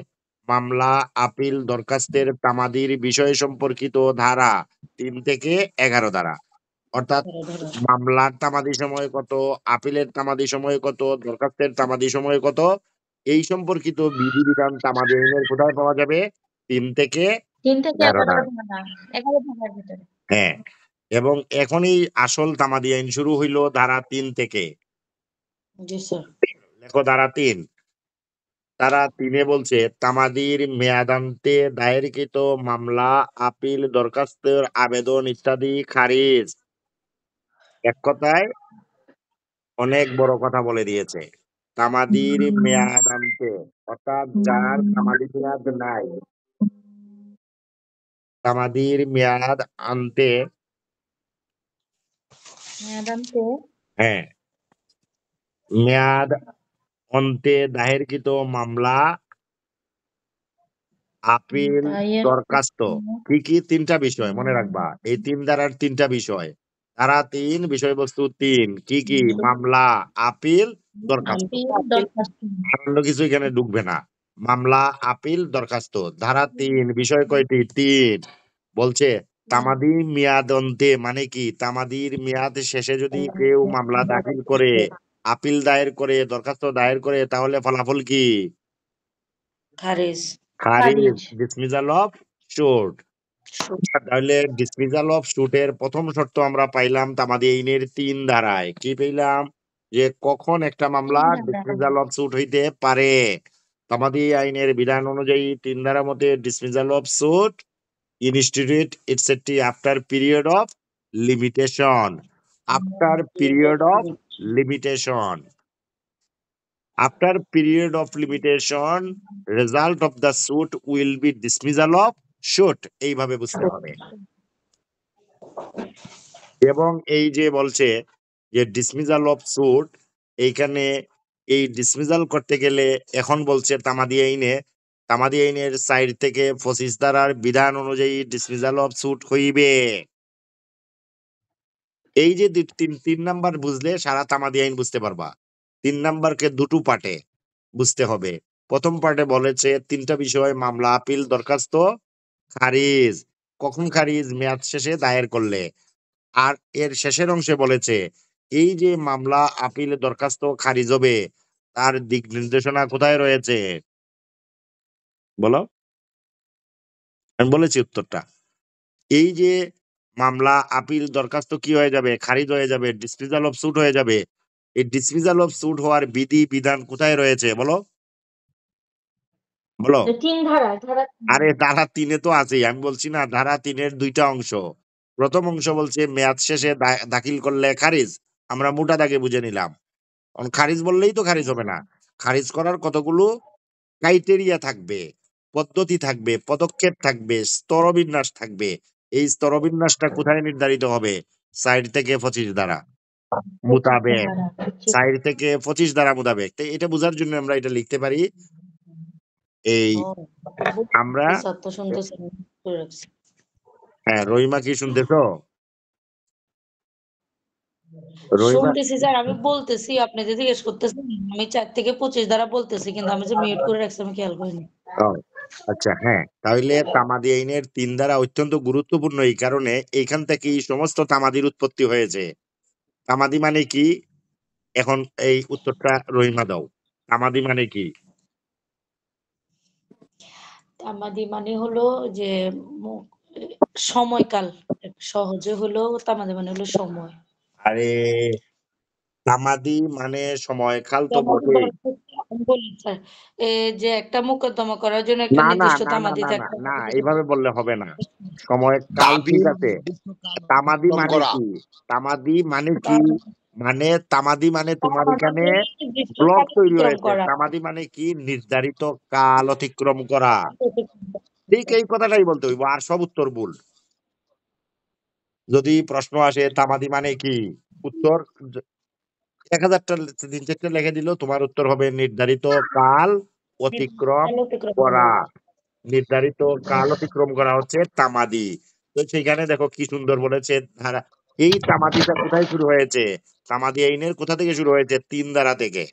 Speaker 1: মামলা, আপিল, দরখাস্তের তামাদির বিষয় সম্পর্কিত ধারা ৩ থেকে ১১ ধারা। অর্থাৎ মামলার তামাদি সময় কত, আপিলের তামাদি সময় কত, দরখাস্তের তামাদি সময় কত, এই সম্পর্কিত বিধিবিধান তামাদি আইনের কোথায় পাওয়া যাবে? ৩ থেকে
Speaker 2: ৩ থেকে
Speaker 1: ১১
Speaker 2: 11
Speaker 1: ধারা।
Speaker 2: ধারা, 11 ধারার ভিতরে।
Speaker 1: হ্যাঁ, এবং এখনই আসল তামাদি আইন শুরু হইল ধারা ৩ থেকে।
Speaker 3: জি স্যার।
Speaker 1: দেখো ধারা ৩। ধারা ৩ বলছে তামাদির মেয়াদান্তে দায়েরকৃত মামলা, আপিল, দরখাস্তের আবেদন ইত্যাদি খারিজ। এক কথায় অনেক বড় কথা বলে দিয়েছে। তামাদির মেয়াদান্তে, অর্থাৎ যার তামাদি মেয়াদ নাই, তামাদির মেয়াদ আনতে,
Speaker 2: মেয়াদান্তে
Speaker 1: হ্যাঁ, মেয়াদ অন্তে দায়েরকৃত মামলা, আপিল,
Speaker 2: দায়ের
Speaker 1: দরখাস্ত, কি কি? ৩টা বিষয় মনে রাখবা, এই ৩ ধারার ৩টা বিষয়। ধারা ৩ বিষয়বস্তু ৩ কি কি? মামলা, আপিল, দরখাস্ত।
Speaker 2: আপিল, দরখাস্ত।
Speaker 1: আর অন্য কিছু এখানে ঢুকবে না। মামলা, আপিল, দরখাস্ত। ধারা ৩ বিষয় কয়টি? ৩। বলছে তামাদি মেয়াদ অন্তে মানে কি? তামাদির মেয়াদ শেষে যদি কেউ মামলা দাখিল করে, আপিল দায়ের করে, দরখাস্ত দায়ের করে, তাহলে ফলাফল কি?
Speaker 3: খারিজ।
Speaker 1: খারিজ,
Speaker 2: খারিজ।
Speaker 1: Dismissal of suit. তাহলে ডিসমিসাল অফ সুটের প্রথম শর্ত আমরা পাইলাম তামাদি আইনের ৩ ধারায়। কি পেলাম? যে কখন একটা মামলা
Speaker 2: ৩ ধারা।
Speaker 1: ডিসমিসাল অফ সুট হইতে পারে। তামাদি আইনের বিধান অনুযায়ী ৩ ধারা মতে dismissal of suit institute et cetera after period of limitation. After period of limitation. After period of limitation, result of the suit will be dismissal of suit. এইভাবে বুঝতে হবে। এবং এই যে বলছে যে ডিসমিসাল অফ সুট, এইখানে এই ডিসমিসাল করতে গেলে এখন বলছে তামাদি আইনের ৪ থেকে ২৫ ধারার বিধান অনুযায়ী ডিসমিসাল অফ সুট হইবে। এই যে ৩ নাম্বার বুঝলে সারা তামাদি আইন বুঝতে পারবা। ৩ নাম্বারকে দুটো পার্টে বুঝতে হবে। প্রথম পার্টে বলেছে ৩টা বিষয়, মামলা, আপিল, দরখাস্ত খারিজ। কখন খারিজ? মেয়াদ শেষে দায়ের করলে। আর এর শেষের অংশে বলেছে এই যে মামলা, আপিল, দরখাস্ত খারিজ হবে, তার দিক নির্দেশনা কোথায় রয়েছে? বলো, আমি বলেছি উত্তরটা। এই যে মামলা, আপিল, দরখাস্ত কি হয়ে যাবে? খারিজ হয়ে যাবে, ডিসমিসাল অফ সুট হয়ে যাবে। এই ডিসমিসাল অফ সুট হওয়ার বিধি বিধান কোথায় রয়েছে? বলো বলো।
Speaker 2: ৩ ধারায়, ধারা ৩।
Speaker 1: আরে ধারা ৩-এ তো আছেই। আমি বলছি না ধারা ৩-এর ২টা অংশ। প্রথম অংশ বলছে মেয়াদ শেষে দাখিল করলে খারিজ। আমরা মোটা দাগে বুঝে নিলাম। খারিজ বললেই তো খারিজ হবে না। খারিজ করার কতগুলো ক্রাইটেরিয়া থাকবে, পদ্ধতি থাকবে, পদক্ষেপ থাকবে, স্তরবিন্যাস থাকবে। এই স্তরবিন্যাসটা কোথায় নির্ধারিত হবে? ৪ থেকে ২৫ ধারা
Speaker 2: ২৫
Speaker 1: মোতাবেক।
Speaker 2: ধারা।
Speaker 1: ৪ থেকে ২৫ ধারা মোতাবেক। তো এটা বোঝার জন্য আমরা এটা লিখতে পারি। এই
Speaker 3: ও,
Speaker 1: আমরা,
Speaker 3: স্যার তো শুনতেছেন, করে রাখছি।
Speaker 1: হ্যাঁ, রহিমা কি শুনতেছো? রহিমা,
Speaker 3: শুনতেছি স্যার, আমি বলতেছি, আপনি যে জিজ্ঞেস করতেছেন, আমি ৪ থেকে ২৫ দ্বারা বলতেছি, কিন্তু আমি যে মিউট করে রাখছি আমি খেয়াল করিনি।
Speaker 1: ও, আচ্ছা, হ্যাঁ, তাহলে তামাদি আইনের ৩ ধারা অত্যন্ত গুরুত্বপূর্ণ এই কারণে এইখান থেকেই সমস্ত তামাদির উৎপত্তি হয়েছে। তামাদি মানে কি? এখন এই উত্তরটা রহিমা দাও। তামাদি মানে কি?
Speaker 3: তামাদি মানে হলো যে মু- সময়কাল, সহজে হলো তামাদি মানে হলো সময়।
Speaker 1: আরে তামাদি মানে সময়কাল তো
Speaker 3: যেমন
Speaker 1: বটেই।
Speaker 3: আমি বলি স্যার, যে একটা মোকদ্দমা করার জন্য একটা
Speaker 1: না না
Speaker 3: নির্দিষ্ট
Speaker 1: না না
Speaker 3: তামাদি
Speaker 1: না না
Speaker 3: থাকতে
Speaker 1: না,
Speaker 3: হবে।
Speaker 1: এইভাবে বললে হবে না। সময়কাল ঠিক
Speaker 4: দাবির
Speaker 1: আছে।
Speaker 4: নির্দিষ্ট কাল
Speaker 1: তামাদি
Speaker 4: অতিক্রম
Speaker 1: মানে
Speaker 4: করা।
Speaker 1: কি? তামাদি মানে কি?
Speaker 3: তার
Speaker 1: মানে তামাদি মানে তোমার এখানে
Speaker 3: নির্দিষ্ট
Speaker 1: ব্লক
Speaker 3: কাল
Speaker 1: তৈরি
Speaker 3: অতিক্রম
Speaker 1: হয়েছে।
Speaker 3: করা।
Speaker 1: তামাদি মানে কি? নির্ধারিত কাল অতিক্রম করা। ঠিক এই কথাটাই বলতে হইব, আর সব উত্তর ভুল। যদি প্রশ্ন আসে তামাদি মানে কি, উত্তর ১০০০টা ৩-৪টা লিখে দিলেও তোমার উত্তর হবে নির্ধারিত কাল অতিক্রম
Speaker 3: কাল অতিক্রম করা।
Speaker 1: করা। নির্ধারিত কাল অতিক্রম করা হচ্ছে তামাদি। তো সেখানে দেখো কি সুন্দর বলেছে ধারা। এই তামাদিটা কোথায় শুরু হয়েছে? তামাদি আইনের কোথা থেকে শুরু হয়েছে? ৩ ধারা থেকে।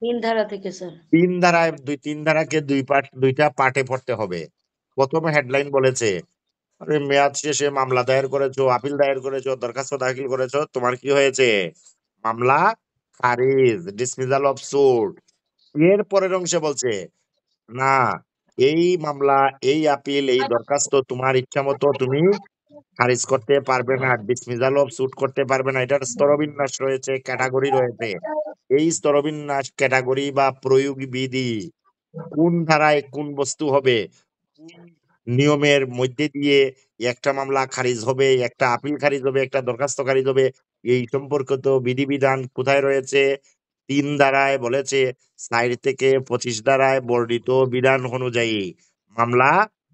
Speaker 3: তিন ধারা থেকে স্যার।
Speaker 1: তিন ধারাকে দুইটা পার্টে পড়তে হবে। প্রথমে হেডলাইন বলেছে, আরে মেয়াদ শেষে মামলা দায়ের করেছো, আপিল দায়ের করেছো, দরখাস্ত দাখিল করেছো, তোমার কি হয়েছে? মামলা খারিজ, ডিসমিসাল অফ সুট। এর পরের অংশে বলছে, না, এই মামলা, এই আপিল, এই দরখাস্ত তোমার ইচ্ছা মতো তুমি খারিজ করতে পারবে না, ডিসমিসাল অফ সুট করতে পারবে না। এটার স্তরবিন্যাস রয়েছে, ক্যাটাগরি রয়েছে। এই স্তরবিন্যাস, ক্যাটাগরি বা প্রয়োগ বিধি, কোন ধারায় কোন বস্তু হবে, কোন নিয়মের মধ্যে দিয়ে একটা মামলা খারিজ হবে, একটা আপিল খারিজ হবে, একটা দরখাস্ত খারিজ হবে, এই সম্পর্কিত বিধিবিধান কোথায় রয়েছে? ৩ ধারায় বলেছে, ৪ থেকে ২৫ ধারায় বর্ণিত বিধান অনুযায়ী মামলা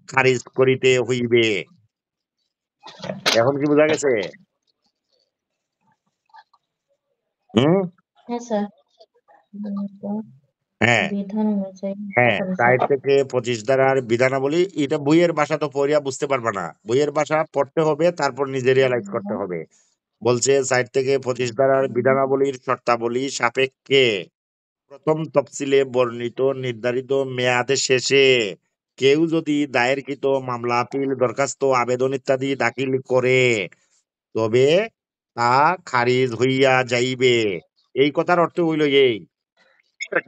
Speaker 1: খারিজ করিতে হইবে। এখন কি বোঝা গেছে? হুম।
Speaker 2: হ্যাঁ স্যার।
Speaker 1: হ্যাঁ,
Speaker 2: বিধান অনুযায়ী
Speaker 1: হ্যাঁ,
Speaker 2: খারিজ
Speaker 1: ৪
Speaker 2: হবে।
Speaker 1: থেকে ২৫ ধারার বিধানাবলী। এটা বইয়ের ভাষা তো পড়িয়া বুঝতে পারবা না, বইয়ের ভাষা পড়তে হবে, তারপর নিজে রিয়ালাইজ করতে হবে। বলছে ৪ থেকে ২৫ ধারার বিধানাবলীর শর্তাবলী সাপেক্ষে প্রথম তফসিলে বর্ণিত নির্ধারিত মেয়াদ শেষে কেউ যদি দায়েরকৃত মামলা, আপিল, দরখাস্ত, আবেদন ইত্যাদি দাখিল করে, তবে তা খারিজ হইয়া যাইবে। এই কথার অর্থ হইল এই,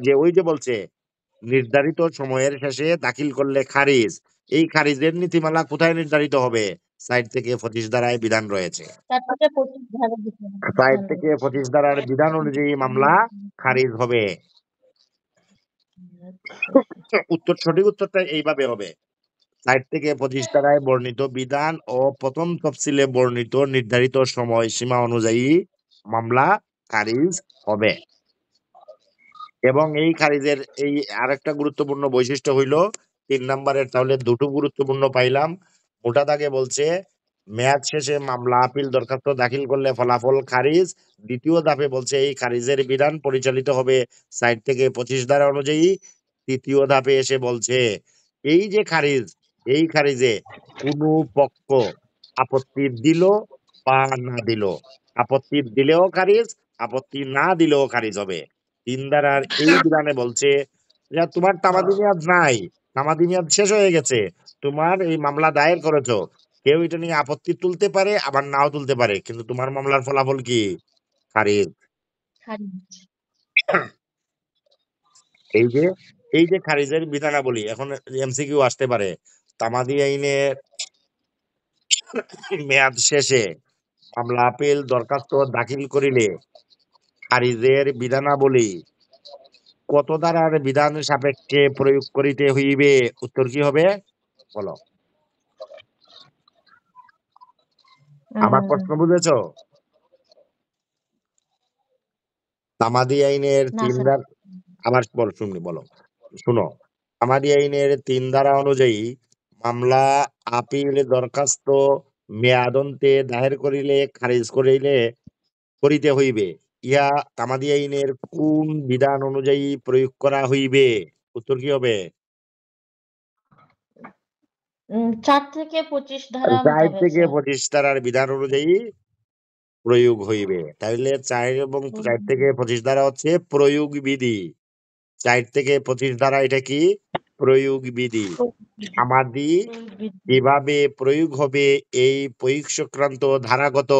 Speaker 1: যে ওই যে বলছে নির্ধারিত সময়ের শেষে দাখিল করলে খারিজ, এই খারিজের নীতিমালা কোথায় নির্ধারিত হবে? ৪ থেকে ২৫ ধারায় বিধান রয়েছে।
Speaker 2: ৪ থেকে ২৫ ধারা
Speaker 1: চার
Speaker 2: বিধান
Speaker 1: থেকে
Speaker 2: রয়েছে।
Speaker 1: ২৫ ধারার বিধান অনুযায়ী মামলা খারিজ হবে। সঠিক উত্তরটা এইভাবে হবে, ৪ থেকে ২৫ ধারায় বর্ণিত বিধান ও প্রথম তফসিলে বর্ণিত নির্ধারিত সময় সীমা অনুযায়ী মামলা খারিজ হবে। এবং এই খারিজের এই আরেকটা গুরুত্বপূর্ণ বৈশিষ্ট্য হইল ৩ নম্বরের, তাহলে দুটো গুরুত্বপূর্ণ পাইলাম। মোটা দাগে বলছে, মেয়াদ শেষে মামলা, আপিল, দরখাস্ত দাখিল করলে ফলাফল খারিজ। দ্বিতীয় ধাপে বলছে এই খারিজের বিধান পরিচালিত হবে ৪ থেকে ২৫ ধারা অনুযায়ী। তৃতীয় ধাপে এসে বলছে, এই যে খারিজ, এই খারিজে কোনো পক্ষ আপত্তি দিল বা না দিল, আপত্তি দিলেও খারিজ, আপত্তি না দিলেও খারিজ হবে। ৩ ধারার এই বিধানে বলছে, যে তোমার তামাদি মেয়াদ নাই, তামাদি মেয়াদ শেষ হয়ে গেছে, তোমার এই মামলা দায়ের করেছো, কেউ এটা নিয়ে আপত্তি তুলতে পারে, আবার নাও তুলতে পারে, কিন্তু তোমার মামলার ফলাফল কি? খারিজ।
Speaker 2: খারিজ।
Speaker 1: এই যে এই যে খারিজের বিধানাবলী, এখন এমসিকিউ আসতে পারে, তামাদি আইনের মেয়াদ শেষে মামলা, আপিল, দরখাস্ত দাখিল করিলে খারিজের বিধানাবলী কত ধারার বিধান সাপেক্ষে প্রয়োগ করিতে হইবে? উত্তর কি হবে বলো? আমার প্রশ্ন বুঝেছো? তামাদি আইনের
Speaker 2: না
Speaker 1: ৩
Speaker 2: স্যার।
Speaker 1: ধারা, আবার বলো, বলো, শুনো। তামাদি আইনের ৩ ধারা অনুযায়ী মামলা, আপিল, দরখাস্ত মেয়াদন্তে দায়ের করিলে খারিজ করিতে হইবে। ইহা তামাদি আইনের কোন বিধান অনুযায়ী প্রয়োগ করা হইবে? উত্তর কি হবে?
Speaker 2: ৪ থেকে ২৫ ধারা
Speaker 1: ৪
Speaker 2: মোতাবেক
Speaker 1: থেকে
Speaker 2: স্যার।
Speaker 1: ২৫ ধারার বিধান অনুযায়ী প্রয়োগ হইবে। তাইলে ৪ এবং ৪ থেকে ২৫ ধারা হচ্ছে প্রয়োগ বিধি। ৪ থেকে ২৫ ধারা এটা কি? প্রয়োগ বিধি। আমাদি কিভাবে প্রয়োগ হবে, এই প্রয়োগ সংক্রান্ত ধারাগত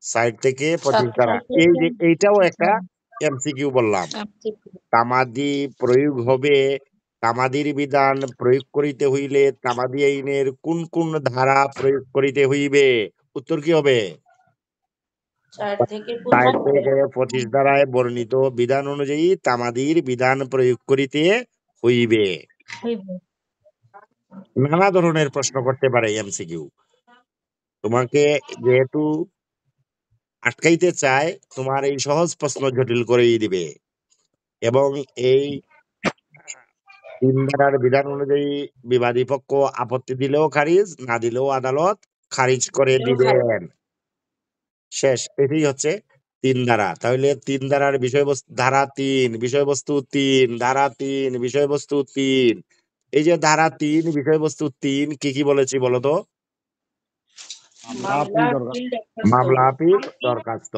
Speaker 1: ৪ থেকে ২৫ ধারা। এই যে এইটাও একটা এমসিকিউ বললাম। তামাদি প্রয়োগ হবে, তামাদির বিধান প্রয়োগ করিতে হইলে তামাদি আইনের কোন কোন ধারা প্রয়োগ করিতে হইবে? উত্তর কি হবে?
Speaker 3: ৪ থেকে
Speaker 1: ৪
Speaker 3: ২৫
Speaker 1: থেকে ২৫ ধারায় বর্ণিত বিধান অনুযায়ী তামাদির বিধান প্রয়োগ করিতে হইবে।
Speaker 2: হইবে।
Speaker 1: নানা ধরনের প্রশ্ন করতে পারে এমসিকিউ। তোমাকে যেহেতু আটকাইতে চায়, তোমার এই সহজ প্রশ্ন জটিল করেই দিবে। এবং এই ৩ ধারার বিধান অনুযায়ী বিবাদী পক্ষ আপত্তি দিলেও খারিজ, না দিলেও আদালত খারিজ করে দিবেন। শেষ। এটাই হচ্ছে ৩ ধারা। তাহলে ৩ ধারার বিষয়বস্তু, ধারা ৩ বিষয়বস্তু ৩, ধারা ৩ বিষয়বস্তু ৩। এই যে ধারা ৩ বিষয়বস্তু ৩ কি কি বলেছি বলতো?
Speaker 3: মামলা, আপিল, দরখাস্ত।
Speaker 1: মামলা, আপিল, দরখাস্ত।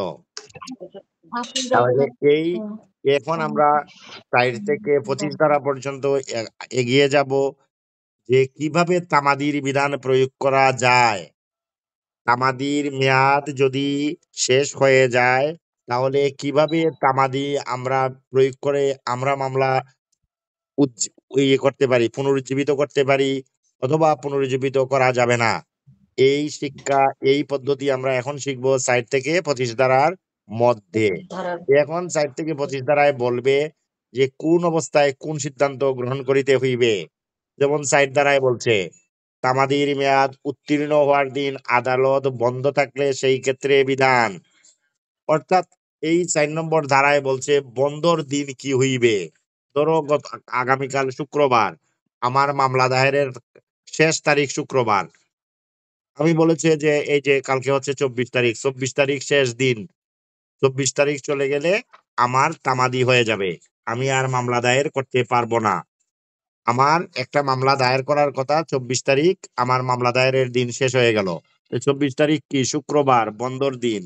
Speaker 2: আপনি
Speaker 1: তাহলে এই
Speaker 2: হুম,
Speaker 1: এখন আমরা ৬০ থেকে ২৫ ধারা পর্যন্ত এগিয়ে যাব যে কিভাবে তামাদির বিধান প্রয়োগ করা যায়। তামাদির মেয়াদ যদি শেষ হয়ে যায় তাহলে কিভাবে তামাদি আমরা প্রয়োগ করে আমরা মামলা ইয়ে করতে পারি, পুনরুজ্জীবিত করতে পারি, অথবা পুনরুজ্জীবিত করা যাবে না। এই শিক্ষা, এই পদ্ধতি আমরা এখন শিখবো ৬০ থেকে ২৫ ধারার মধ্যে।
Speaker 3: ধারার
Speaker 1: এখন ৬০ থেকে ২৫ ধারায় বলবে যে কোন অবস্থায় কোন সিদ্ধান্ত গ্রহণ করিতে হইবে। যেমন ৬০ ধারায় বলছে তামাদির মেয়াদ উত্তীর্ণ হওয়ার দিন আদালত বন্ধ থাকলে সেই ক্ষেত্রে বিধান। অর্থাৎ এই ৪ নম্বর ধারায় বলছে বন্ধর দিন কি হইবে। ধরো আগামীকাল শুক্রবার, আমার মামলা দায়েরের শেষ তারিখ শুক্রবার। আমি বলেছে যে এই যে কালকে হচ্ছে ২৪ তারিখ, ২৪ তারিখ শেষ দিন। ২৪ তারিখ চলে গেলে আমার তামাদি হয়ে যাবে, আমি আর মামলা দায়ের করতে পারবো না। আমার একটা মামলা দায়ের করার কথা ২৪ তারিখ, আমার মামলা দায়েরের দিন শেষ হয়ে গেল। ২৪ তারিখ কি শুক্রবার, বন্ধর দিন।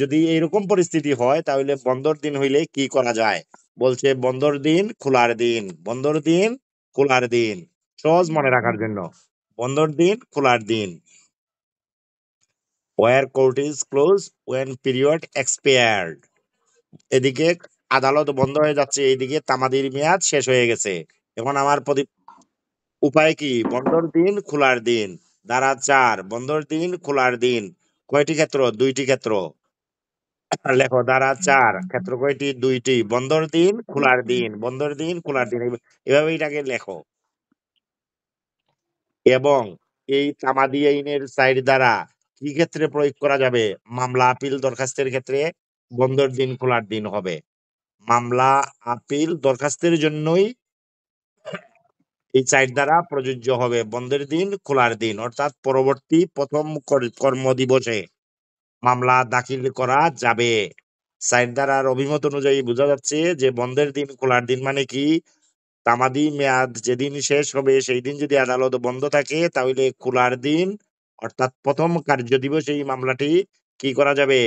Speaker 1: যদি এইরকম পরিস্থিতি হয় তাহলে বন্ধর দিন হইলে কি করা যায়। বলছে বন্ধর দিন খোলার দিন, বন্ধর দিন খোলার দিন, সহজ মনে রাখার জন্য। বন্ধর দিন খোলার দিন, where court is closed when period expired। এদিকে আদালত বন্ধ হয়ে যাচ্ছে, এইদিকে তামাদির মেয়াদ শেষ হয়ে গেছে। এখন আমার উপায় কি? বন্ধর দিন খোলার দিন, ধারা ৪, বন্ধর দিন খোলার দিন। কয়টি ক্ষেত্র? ২টি ক্ষেত্র। লেখো ধারা ৪, ক্ষেত্র কয়টি? ২টি। বন্ধর দিন খোলার দিন, বন্ধর দিন খোলার দিন, এভাবে এটাকে লেখো। এবং এই তামাদি আইনের ৪ দ্বারা কি ক্ষেত্রে প্রয়োগ করা যাবে? মামলা আপিল দরখাস্তের ক্ষেত্রে বন্ধর দিন খোলার দিন হবে। মামলা আপিল দরখাস্তের জন্যই এই ৪ দ্বারা প্রযোজ্য হবে বন্ধের দিন খোলার দিন। অর্থাৎ পরবর্তী প্রথম কর্মদিবসে মামলা দাখিল করা যাবে। ৪ ধারার অভিমত অনুযায়ী বোঝা যাচ্ছে যে বন্ধের দিন খোলার দিন মানে কি? তামাদি মেয়াদ যেদিন শেষ হবে সেই দিন যদি আদালত বন্ধ থাকে তাহলে খোলার দিন, অর্থাৎ প্রথম কার্যদিবসে এই মামলাটি কি করা যাবে?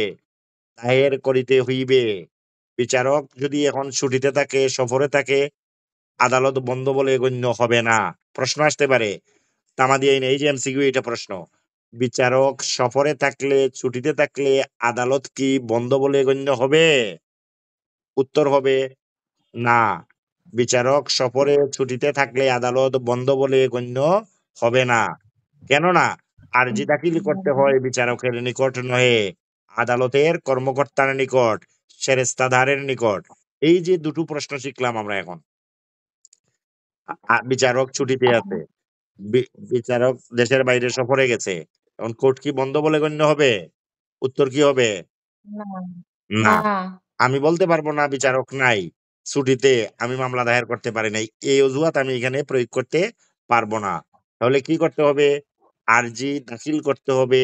Speaker 1: দায়ের করিতে হইবে। বিচারক যদি এখন ছুটিতে থাকে, সফরে থাকে, আদালত বন্ধ বলে গণ্য হবে না। প্রশ্ন আসতে পারে তামাদি আইনে, এই যে এমসিকিউ, এটা প্রশ্ন। বিচারক সফরে থাকলে, ছুটিতে থাকলে আদালত কি বন্ধ বলে গণ্য হবে? উত্তর হবে না। বিচারক সফরে ছুটিতে থাকলে আদালত বন্ধ বলে গণ্য হবে না। কেননা আরজি দাখিল করতে হয় বিচারকের নিকট নহে, আদালতের কর্মকর্তার নিকট, সেরেস্তাদারের নিকট। এই যে দুটো প্রশ্ন শিখলাম আমরা এখন। বিচারক ছুটিতে আছে, বিচারক দেশের বাইরে সফরে গেছে, এখন কোর্ট কি বন্ধ বলে গণ্য হবে? উত্তর কি হবে?
Speaker 2: না
Speaker 1: না।
Speaker 2: না
Speaker 1: আমি বলতে পারবো না বিচারক নাই, ছুটিতে, আমি মামলা দায়ের করতে পারি নাই, এই অজুহাত আমি এখানে প্রয়োগ করতে পারবো না। তাহলে কি করতে হবে? আরজি দাখিল করতে হবে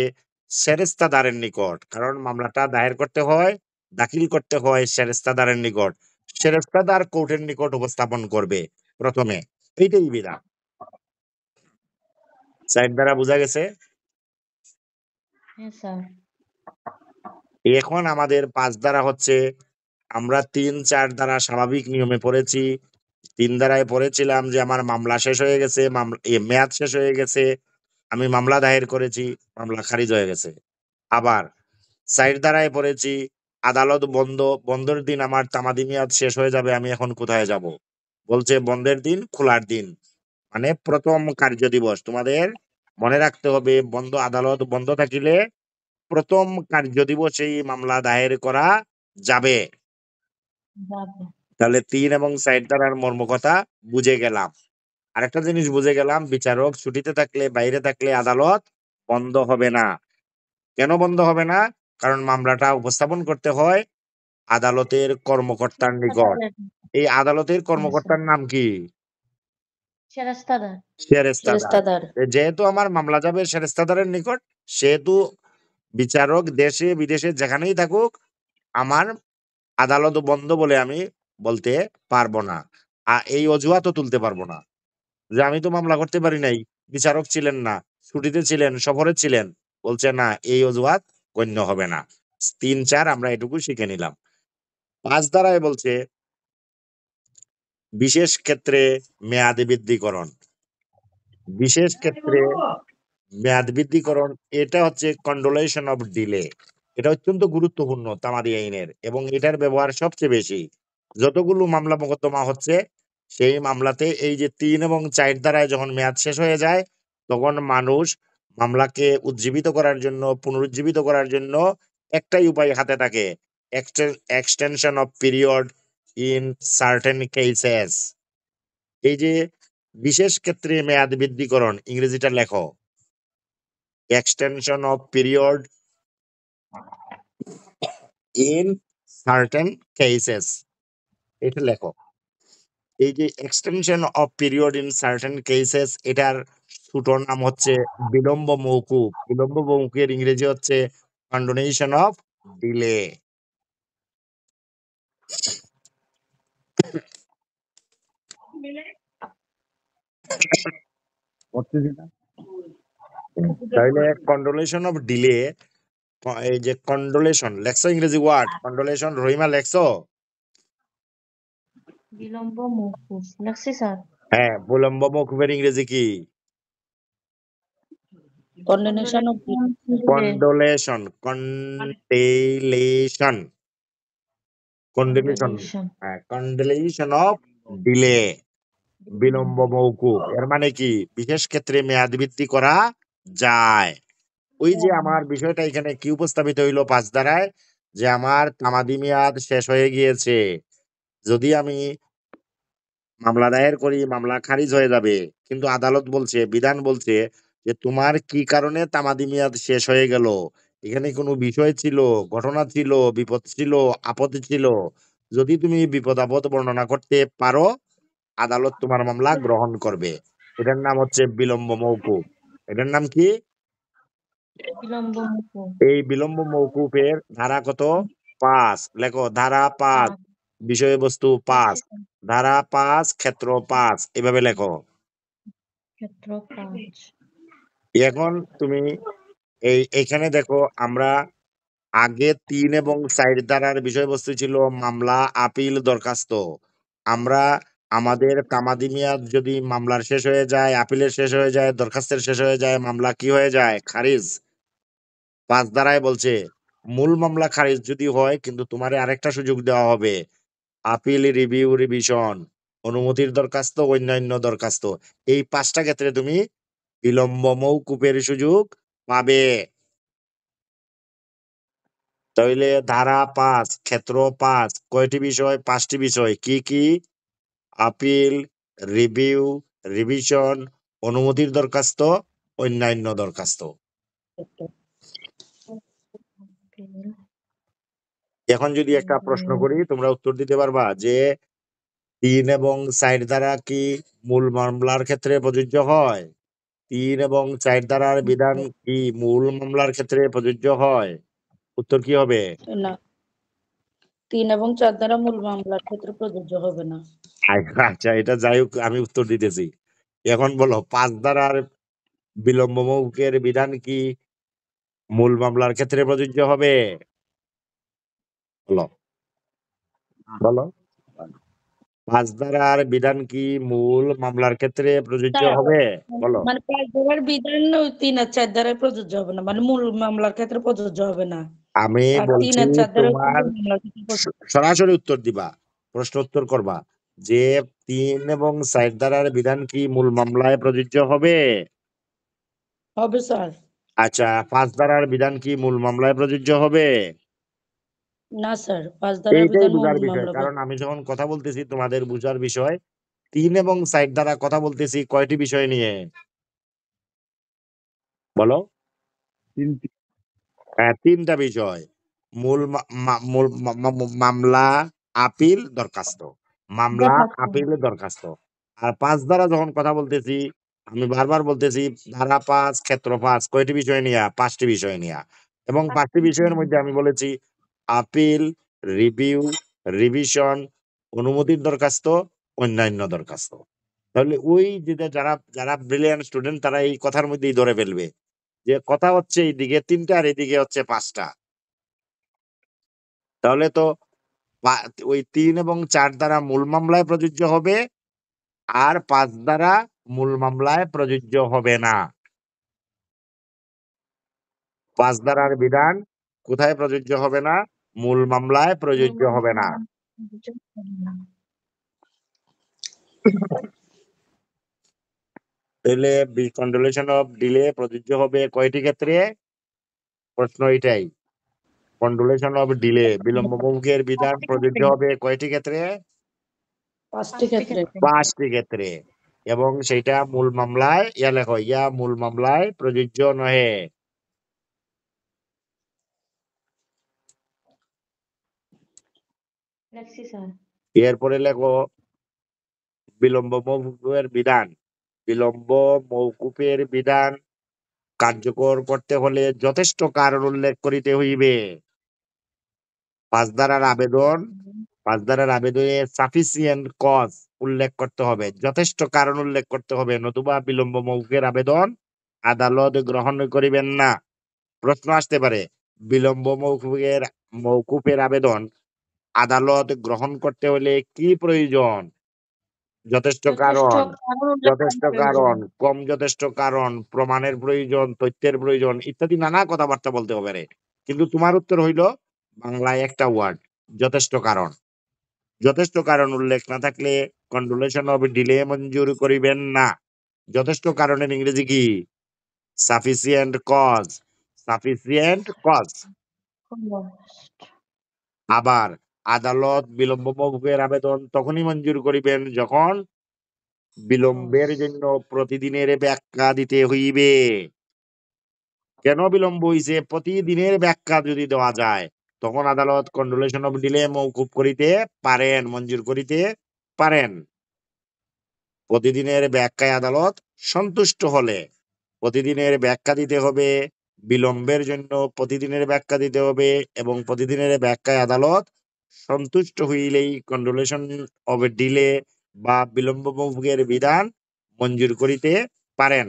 Speaker 1: সেরেস্তাদারের নিকট, কারণ মামলাটা দায়ের করতে হয়, দাখিল করতে হয় সেরেস্তাদারের নিকট। সেরেস্তাদার কোর্টের নিকট উপস্থাপন করবে প্রথমে। এইটাই বিধান। সাইড দ্বারা বোঝা গেছে।
Speaker 2: হ্যাঁ স্যার
Speaker 1: এখন আমাদের ৫ ধারা হচ্ছে, আমরা ৩, ৪ ধারা স্বাভাবিক নিয়মে পড়েছি। ৩ ধারায় পড়েছিলাম যে আমার মামলা শেষ হয়ে গেছে, মেয়াদ শেষ হয়ে গেছে, আমি মামলা দায়ের করেছি, মামলা খারিজ হয়ে গেছে। আবার ৪ ধারায় পড়েছি আদালত বন্ধ, বন্ধের দিন আমার তামাদি মেয়াদ শেষ হয়ে যাবে, আমি এখন কোথায় যাব? বলছে বন্ধের দিন খোলার দিন, মানে প্রথম কার্যদিবস। তোমাদের মনে রাখতে হবে বন্ধ, আদালত বন্ধ থাকিলে প্রথম কার্যদিবসেই মামলা দায়ের করা যাবে।
Speaker 2: যাবে
Speaker 1: তাহলে ৩ এবং ৪ ধারার মর্মকথা বুঝে গেলাম। আরেকটা জিনিস বুঝে গেলাম, বিচারক ছুটিতে থাকলে, বাইরে থাকলে আদালত বন্ধ হবে না। কেন বন্ধ হবে না? কারণ মামলাটা উপস্থাপন করতে হয় আদালতের কর্মকর্তার নিকট।
Speaker 2: সেরেস্তাদার
Speaker 1: এই আদালতের
Speaker 2: হ্যাঁ স্যার
Speaker 1: কর্মকর্তার নাম কি?
Speaker 2: সেরেস্তাদার
Speaker 1: সেরেস্তাদার।
Speaker 3: সেরেস্তাদার
Speaker 1: যেহেতু আমার মামলা যাবে সেরেস্তাদারের নিকট, সেহেতু বিচারক দেশে বিদেশে যেখানেই থাকুক আমার আদালত বন্ধ বলে আমি বলতে পারবো না। এই অজুহাতও তুলতে পারবো না যে আমি তো মামলা করতে পারি নাই, বিচারক ছিলেন না, ছুটিতে ছিলেন, সফরে ছিলেন। বলছে না, এই অজুহাত গণ্য হবে না। 3-4 আমরা এটুকু শিখে নিলাম। 5 ধারায় বলছে বিশেষ ক্ষেত্রে মেয়াদি বৃদ্ধিকরণ। বিশেষ ক্ষেত্রে মেয়াদ বৃদ্ধিকরণ এটা হচ্ছে কন্ডোলেশন অফ ডিলে। এটা অত্যন্ত গুরুত্বপূর্ণ তামাদি আইনের এবং এটার ব্যবহার সবচেয়ে বেশি। যতগুলো মামলা মোকদ্দমা হচ্ছে সেই মামলাতে এই যে 3 এবং 4 ধারায় যখন মেয়াদ শেষ হয়ে যায় তখন মানুষ মামলাকে উজ্জীবিত করার জন্য, পুনরুজ্জীবিত করার জন্য একটাই উপায় হাতে থাকে, extension of period in certain cases. এই যে বিশেষ ক্ষেত্রে মেয়াদ বৃদ্ধিকরণ ইংরেজিটা লেখো, extension of period in certain cases, এটা লেখো। এই যে extension of period in certain cases এটার ছোট নাম হচ্ছে বিলম্ব মওকুফ। বিলম্ব মওকুফের ইংরেজি হচ্ছে কন্ডোনেশন অফ ডিলে। তাহলে কন্ডোলেশন অফ ডিলে, এই যে কন্ডোলেশন লেখছো ইংরেজি ওয়ার্ড কন্ডোলেশন, রহিমা লেখছো?
Speaker 2: বিলম্ব মওকুফ লেখছি স্যার।
Speaker 1: হ্যাঁ, বিলম্ব মওকুফের ইংরেজি কি?
Speaker 3: কন্ডেনেশন অফ
Speaker 1: কন্ডোলেশন, কন্ডেলেশন, কন্ডোলেশন,
Speaker 2: কন্ডোলেশন।
Speaker 1: হ্যাঁ, কন্ডোলেশন অফ ডিলে, বিলম্ব মওকুফ। এর মানে কি বিশেষ ক্ষেত্রে মেয়াদ বৃদ্ধি করা যায়। ওই যে আমার বিষয়টা এখানে কি উপস্থাপিত হইলো 5 ধারায়, যে আমার তামাদি মেয়াদ শেষ হয়ে গিয়েছে, যদি আমি মামলা দায়ের করি মামলা খারিজ হয়ে যাবে, কিন্তু আদালত বলছে, বিধান বলছে যে তোমার কি কারণে তামাদি মেয়াদ শেষ হয়ে গেল, এখানে কোনো বিষয় ছিল, ঘটনা ছিল, বিপদ ছিল, আপত্তি ছিল, যদি তুমি বিপদ আপদ বর্ণনা করতে পারো আদালত তোমার মামলা গ্রহণ করবে। এটার নাম হচ্ছে বিলম্ব মওকুফ। এটার নাম কি?
Speaker 2: বিলম্ব মওকুফ।
Speaker 1: এই বিলম্ব মওকুফের ধারা কত? 5 লেখো, ধারা 5, বিষয়বস্তু 5,
Speaker 2: লেখছি স্যার।
Speaker 1: ধারা 5 ক্ষেত্র 5, এভাবে লেখো।
Speaker 2: ক্ষেত্র 5।
Speaker 1: এখন তুমি এইখানে দেখো, আমরা আগে 3 এবং 4 ধারার বিষয়বস্তু ছিল মামলা, আপিল, দরখাস্ত। আমরা আমাদের তামাদি মেয়াদ যদি মামলার শেষ হয়ে যায়, আপিলের শেষ হয়ে যায়, দরখাস্তের শেষ হয়ে যায়, মামলা কি হয়ে যায়? খারিজ। 5 ধারায় বলছে মূল মামলা খারিজ যদি হয় কিন্তু তোমারে আরেকটা সুযোগ দেওয়া হবে, আপিল, রিভিউ, রিভিশন, অনুমতির দরখাস্ত, অন্যান্য দরখাস্ত। এই 5টা ক্ষেত্রে তুমি বিলম্ব মওকুফের সুযোগ পাবে। তাইলে ধারা 5 ক্ষেত্র 5 কয়টি বিষয়? 5টি বিষয়। কি কি? আপিল, রিভিউ, রিভিশন, অনুমতির দরখাস্ত, অন্যান্য দরখাস্ত। এখন যদি একটা প্রশ্ন করি তোমরা উত্তর দিতে পারবা যে 3 এবং 4 ধারা কি মূল মামলার ক্ষেত্রে প্রযোজ্য হয়? 3 এবং 4 ধারার বিধান কি মূল মামলার ক্ষেত্রে প্রযোজ্য হয়? উত্তর কি হবে?
Speaker 3: না, 3 এবং 4 ধারা মূল মামলার ক্ষেত্রে প্রযোজ্য হবে না।
Speaker 1: আচ্ছা, এটা যাই হোক, আমি উত্তর দিতেছি। এখন বলো 5 ধারার বিলম্ব মৌখিকের বিধান কি মূল মামলার ক্ষেত্রে প্রযোজ্য হবে? বলো, বলো। 5 ধারার বিধান কি মূল মামলার ক্ষেত্রে প্রযোজ্য
Speaker 3: স্যার,
Speaker 1: হবে? বলো।
Speaker 3: মানে 5 ধারার বিধান 3 আর 4 ধারায় প্রযোজ্য হবে না, মানে মূল মামলার ক্ষেত্রে প্রযোজ্য হবে না।
Speaker 1: আমি
Speaker 3: আর 3
Speaker 1: বলছি
Speaker 3: আর 4 ধারা হচ্ছে
Speaker 1: তোমার
Speaker 3: মূল মামলার ক্ষেত্রে প্রযোজ্য।
Speaker 1: সরাসরি উত্তর দিবা, প্রশ্ন উত্তর করবা যে 3 এবং 4 ধারার বিধান কি মূল মামলায় প্রযোজ্য হবে?
Speaker 3: হবে স্যার।
Speaker 1: আচ্ছা, 5 ধারার বিধান কি মূল মামলায় প্রযোজ্য হবে?
Speaker 3: না স্যার, 5 ধারার
Speaker 1: এইটাই
Speaker 3: বিধান মূল
Speaker 1: বুঝার বিষয়,
Speaker 3: মামলা
Speaker 1: কারণ আমি যখন কথা বলতেছি তোমাদের বুঝার বিষয়। 3 এবং 4 ধারা কথা বলতেছি কয়টি বিষয় নিয়ে? বলো। হ্যাঁ, 3টা বিষয়। মূল মামলা, আপিল, দরখাস্ত। মামলা,
Speaker 2: দরখাস্ত।
Speaker 1: আপিল, দরখাস্ত। আর 5 ধারা যখন কথা বলতেছি, আমি বারবার বলতেছি ধারা 5 ক্ষেত্র 5 কয়টি বিষয় নিয়া? 5টি বিষয় নিয়া। এবং 5টি বিষয়ের মধ্যে আমি বলেছি আপিল, রিভিউ, রিভিশন, অনুমতির দরখাস্ত, অন্যান্য দরখাস্ত। তাহলে ওই যেটা যারা যারা ব্রিলিয়ান্ট স্টুডেন্ট তারা এই কথার মধ্যেই ধরে ফেলবে যে কথা হচ্ছে এইদিকে 3টা আর এদিকে হচ্ছে 5টা। তাহলে তো ওই 3 এবং 4 দ্বারা মূল মামলায় প্রযোজ্য হবে, আর 5 দ্বারা মূল মামলায় প্রযোজ্য হবে না। 5 ধারার বিধান কোথায় প্রযোজ্য হবে না? মূল মামলায় প্রযোজ্য হবে না। তাহলে কন্ডোলেশন অফ ডিলে প্রযোজ্য হবে কয়টি ক্ষেত্রে? প্রশ্ন এটাই। কন্ডোলেশন অফ ডিলে বিলম্ব মৌখিকের বিধান প্রযোজ্য হবে কয়টি ক্ষেত্রে?
Speaker 3: 5টি ক্ষেত্রে।
Speaker 1: 5টি ক্ষেত্রে। এবং সেটা মূল মামলায় লেখো, মূল মামলায় প্রযোজ্য নহে।
Speaker 2: লেখছি স্যার।
Speaker 1: এরপরে লেখো বিলম্ব মৌকুফের বিধান। বিলম্ব মৌকুফের বিধান কার্যকর করতে হলে যথেষ্ট কারণ উল্লেখ করিতে হইবে। 5 ধারার আবেদনে সাফিসিয়েন্ট কজ উল্লেখ করতে হবে, যথেষ্ট কারণ উল্লেখ করতে হবে, নতুবা বিলম্ব মৌকুফের আবেদন আদালত গ্রহণ করিবেন না। প্রশ্ন আসতে পারে, বিলম্ব মৌকুফের আবেদন আদালত গ্রহণ করতে হলে কি প্রয়োজন? যথেষ্ট কারণ, যথেষ্ট কারণ, কম যথেষ্ট কারণ, প্রমাণের প্রয়োজন, তথ্যের প্রয়োজন ইত্যাদি নানা কথাবার্তা বলতে হবে রে। কিন্তু তোমার উত্তর হইল বাংলায় একটা ওয়ার্ড, যথেষ্ট কারণ। যথেষ্ট কারণ উল্লেখ না থাকলে কন্ডোলেশন অফ ডিলে মঞ্জুর করিবেন না। যথেষ্ট কারণের ইংরেজি কি? Sufficient cause. Sufficient cause. আবার আদালত বিলম্ব মৌকুফের আবেদন তখনই মঞ্জুর করিবেন যখন বিলম্বের জন্য প্রতিদিনের ব্যাখ্যা দিতে হইবে। কেন বিলম্ব হইছে প্রতিদিনের ব্যাখ্যা যদি দেওয়া যায়, তখন আদালত কন্ডোলেশন অফ ডিলে মৌকুফ করিতে পারেন, মঞ্জুর করিতে পারেন। প্রতিদিনের ব্যাখ্যায় আদালত সন্তুষ্ট হলে প্রতিদিনের ব্যাখ্যা দিতে হবে, বিলম্বের জন্য প্রতিদিনের ব্যাখ্যা দিতে হবে, এবং প্রতিদিনের ব্যাখ্যায় আদালত সন্তুষ্ট হইলেই কন্ডোলেশন অফ ডিলে বা বিলম্ব মৌকুফের বিধান মঞ্জুর করিতে পারেন।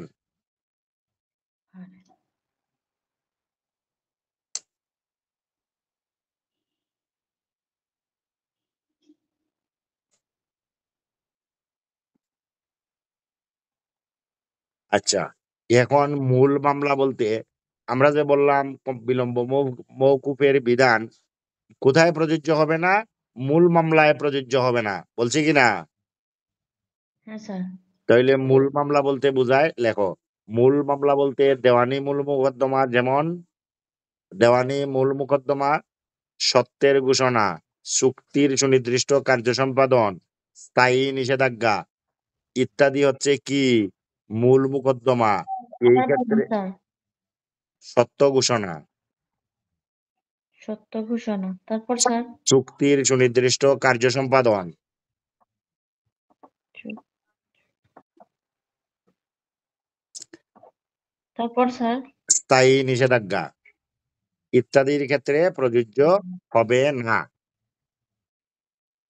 Speaker 1: আচ্ছা, এখন মূল মামলা বলতে আমরা যে বললাম বিলম্ব মৌকুফের বিধান কোথায় প্রযোজ্য হবে না? মূল মামলায় প্রযোজ্য হবে না, বলছি কিনা?
Speaker 2: হ্যাঁ স্যার।
Speaker 1: তাইলে মূল মামলা বলতে বোঝায়, লেখো মূল মামলা বলতে দেওয়ানি মূল মোকদ্দমা, যেমন দেওয়ানি মূল মোকদ্দমা, সত্যের ঘোষণা, চুক্তির সুনির্দিষ্ট কার্য সম্পাদন, স্থায়ী নিষেধাজ্ঞা ইত্যাদি হচ্ছে কি? মূল মোকদ্দমা। এই ক্ষেত্রে সত্য ঘোষণা,
Speaker 2: সত্য ঘোষণা। তারপর স্যার?
Speaker 1: চুক্তির সুনির্দিষ্ট কার্য সম্পাদন,
Speaker 2: তারপর স্যার?
Speaker 1: স্থায়ী নিষেধাজ্ঞা ইত্যাদির ক্ষেত্রে প্রযোজ্য হবে না।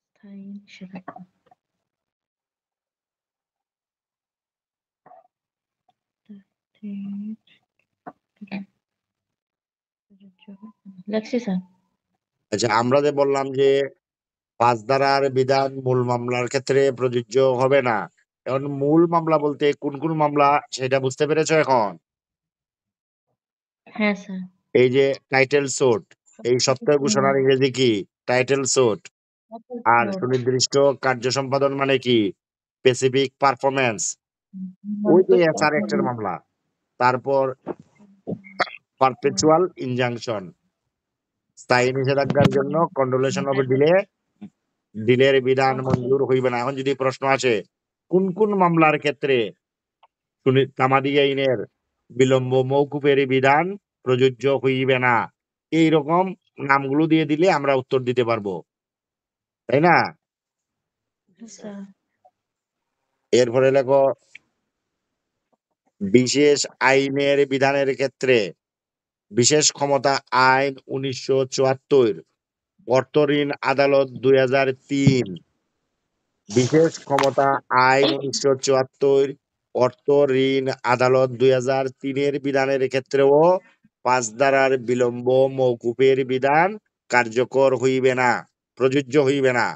Speaker 2: স্থায়ী নিষেধাজ্ঞা। লেখছি স্যার।
Speaker 1: আচ্ছা, আমরা যে বললাম যে 5 ধারার বিধান মূল মামলার ক্ষেত্রে প্রযোজ্য হবে না, এখন মূল মামলা বলতে কোন কোন মামলা সেটা বুঝতে পেরেছো এখন?
Speaker 2: হ্যাঁ স্যার।
Speaker 1: এই যে টাইটেল সুট, এই সত্য ঘোষণার ইংরেজি কি? Title suit. আর সুনির্দিষ্ট কার্য সম্পাদন মানে কি? Specific performance. ওই যে এসআর অ্যাক্টের মামলা। তারপর পারপেচুয়াল ইনজাংশন। স্থায়ী নিষেধাজ্ঞার জন্য কন্ডোলেশন অফ ডিলের বিধান মঞ্জুর হইবে না। এখন যদি প্রশ্ন আসে কোন কোন মামলার ক্ষেত্রে তামাদি আইনের বিলম্ব মৌকুফের বিধান প্রযোজ্য হইবে না, এইরকম নামগুলো দিয়ে দিলে আমরা উত্তর দিতে পারবো, তাই না? এরপরে লেখো বিশেষ আইনের বিধানের ক্ষেত্রে বিশেষ ক্ষমতা আইন 1974, অর্থ ঋণ আদালত 2003, বিশেষ ক্ষমতা আইন 1974, অর্থ ঋণ আদালত 2003 এর বিধানের ক্ষেত্রেও 5 ধারার বিলম্ব মৌকুফের বিধান কার্যকর হইবে না, প্রযোজ্য হইবে না।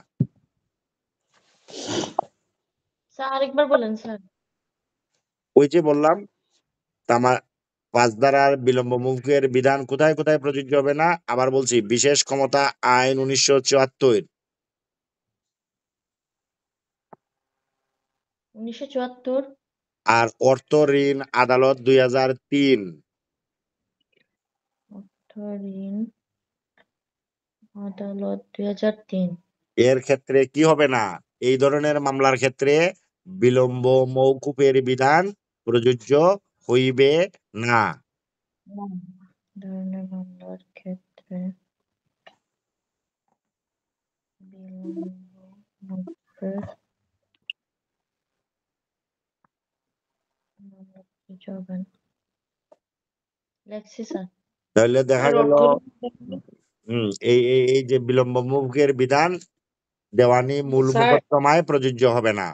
Speaker 2: স্যার আরেকবার বলেন স্যার।
Speaker 1: ওই যে বললাম, তামা 5 ধারার বিলম্ব মৌখিকের বিধান কোথায় কোথায় প্রযোজ্য হবে না? আবার বলছি, বিশেষ ক্ষমতা আইন 1974
Speaker 2: 1974
Speaker 1: আর অর্থ ঋণ আদালত 2003।
Speaker 2: অর্থ ঋণ আদালত 2003।
Speaker 1: এর ক্ষেত্রে কি হবে না? এই ধরনের মামলার ক্ষেত্রে বিলম্ব মওকুফের বিধান প্রযোজ্য হইবে না।
Speaker 2: ধরনের মামলার ক্ষেত্রে বিলম্ব মওকুফের মামলা প্রযোজ্য হবে না। লেখছি স্যার।
Speaker 1: তাহলে দেখা
Speaker 3: স্যার
Speaker 1: গেল
Speaker 3: অর্থ ঋণ
Speaker 1: এই যে বিলম্ব মৌখিকের বিধান দেওয়ানি মূল
Speaker 3: স্যার
Speaker 1: মোকদ্দমায় প্রযোজ্য হবে না।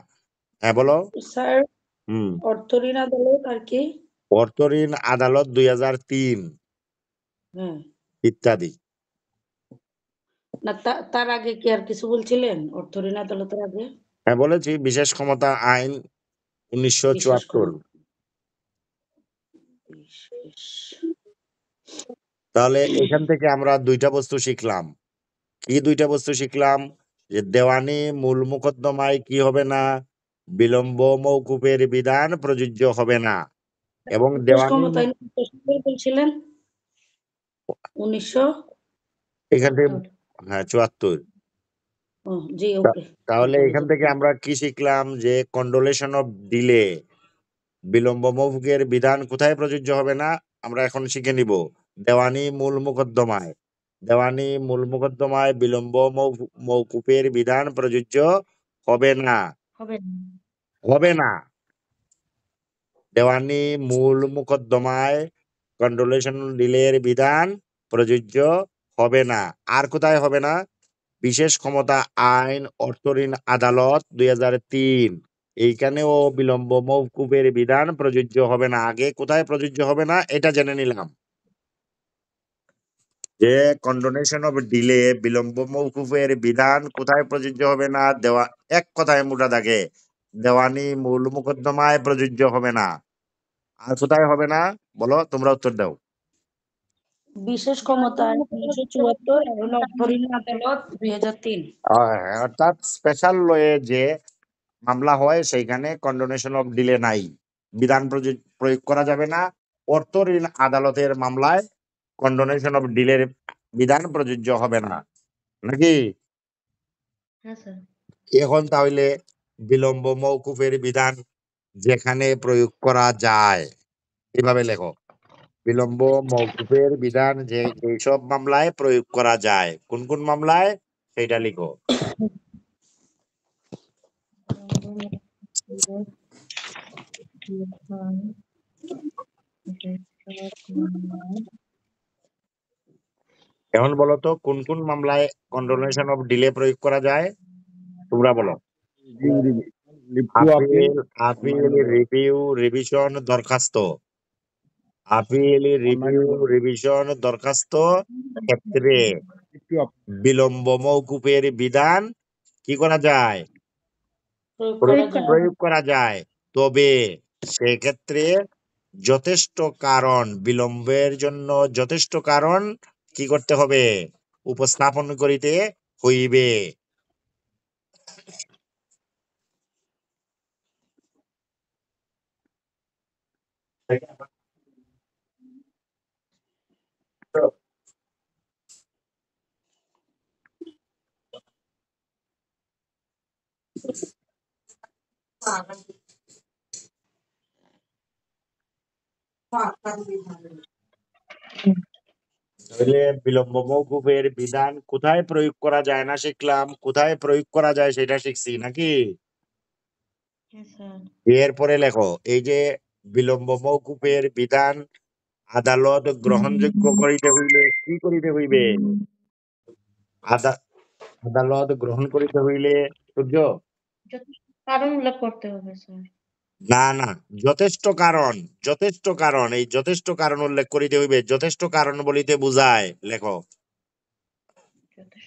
Speaker 1: হ্যাঁ বলো।
Speaker 3: স্যার
Speaker 1: হুম।
Speaker 3: অর্থ ঋণ আদালত আর কি?
Speaker 1: অর্থ ঋণ আদালত 2003
Speaker 3: হ্যাঁ,
Speaker 1: ইত্যাদি।
Speaker 3: না তার আগে কি আর কিছু বলছিলেন অর্থ ঋণ আদালতের আগে?
Speaker 1: হ্যাঁ বলেছি, বিশেষ ক্ষমতা আইন
Speaker 3: বিশেষ
Speaker 1: 1974।
Speaker 3: ক্ষমতা বিশেষ
Speaker 1: তাহলে এখান থেকে আমরা দুইটা বস্তু শিখলাম। কি দুইটা বস্তু শিখলাম? যে দেওয়ানি মূল মোকদ্দমায় কি হবে না? বিলম্ব মওকুফের বিধান প্রযোজ্য হবে না। এবং
Speaker 3: বিশেষ
Speaker 1: দেওয়ানি
Speaker 3: ক্ষমতা আইন কত সালে বলছিলেন? 1974।
Speaker 1: এখান থেকে, হ্যাঁ 74।
Speaker 3: ও জি, ওকে।
Speaker 1: তাহলে এখান থেকে
Speaker 3: 2003।
Speaker 1: আমরা কি শিখলাম? যে কন্ডোলেশন অফ ডিলে, বিলম্ব মওকুফের বিধান কোথায় প্রযোজ্য হবে না? আমরা এখন শিখে নিব। দেওয়ানি মূল মোকদ্দমায়, দেওয়ানি মূল মোকদ্দমায় বিলম্ব মওকুফের বিধান প্রযোজ্য হবে না।
Speaker 2: হবে না।
Speaker 1: হবে না। দেওয়ানি মূল মোকদ্দমায় কন্ডোলেশন ডিলের বিধান প্রযোজ্য হবে না। আর কোথায় হবে না? বিশেষ ক্ষমতা আইন অর্থ ঋণ আদালত 2003, এইখানেও বিলম্ব মওকুফের বিধান প্রযোজ্য হবে না। আগে কোথায় প্রযোজ্য হবে না এটা জেনে নিলাম। যে কন্ডোনেশন অফ ডিলে, বিলম্ব মওকুফের বিধান কোথায় প্রযোজ্য হবে না? দেওয়া, এক কথায় মোটা দাগে, দেওয়ানি মূল মোকদ্দমায় প্রযোজ্য হবে না। আর কোথায় হবে না বলো, তোমরা উত্তর দাও।
Speaker 3: বিশেষ ক্ষমতা আইন 1974 এবং অর্থ ঋণ আদালত 2003।
Speaker 1: অর্থাৎ স্পেশাল লয়ে যে মামলা হয় সেইখানে কন্ডোনেশন অফ ডিলে নাই, বিধান প্রয়োগ করা যাবে না। অর্থ ঋণ আদালতের মামলায় কন্ডোনেশন অফ ডিলের বিধান প্রযোজ্য হবে না, নাকি?
Speaker 2: হ্যাঁ স্যার।
Speaker 1: এখন তাহলে বিলম্ব মওকুফের বিধান যেখানে প্রয়োগ করা যায়, এভাবে লেখো। বিলম্ব মওকুফের বিধান যে এইসব মামলায় প্রয়োগ করা যায়, কোন কোন মামলায় সেটা লিখো। এখন বলো তো কোন কোন মামলায় কন্ডোনেশন অফ ডিলে প্রয়োগ করা যায়, তোমরা বলো। আপিল, আপিল, রিভিউ, রিভিশন, দরখাস্ত। আপিল, রিভিউ, রিভিশন, দরখাস্ত ক্ষেত্রে বিলম্ব মওকুফের বিধান কি করা যায়?
Speaker 3: প্রয়োগ করা যায়।
Speaker 1: প্রয়োগ করা যায়। তবে সেক্ষেত্রে যথেষ্ট কারণ, বিলম্বের জন্য যথেষ্ট কারণ কি করতে হবে? উপস্থাপন করিতে হইবে। তাহলে বিলম্ব মওকুফের বিধান কোথায় প্রয়োগ করা যায় না শিখলাম, কোথায় প্রয়োগ করা যায় সেটা শিখছি, নাকি?
Speaker 2: হ্যাঁ স্যার।
Speaker 1: এরপরে লেখো, এই যে বিলম্ব মওকুফের বিধান আদালত গ্রহণযোগ্য করিতে হইলে কি করিতে হইবে? আদালত গ্রহণ করিতে হইলে, সূর্য,
Speaker 2: যথেষ্ট কারণ উল্লেখ করতে হবে স্যার।
Speaker 1: না না, যথেষ্ট কারণ, যথেষ্ট কারণ, এই যথেষ্ট কারণ উল্লেখ করিতে হইবে। যথেষ্ট কারণ বলিতে বুঝায়, লেখো।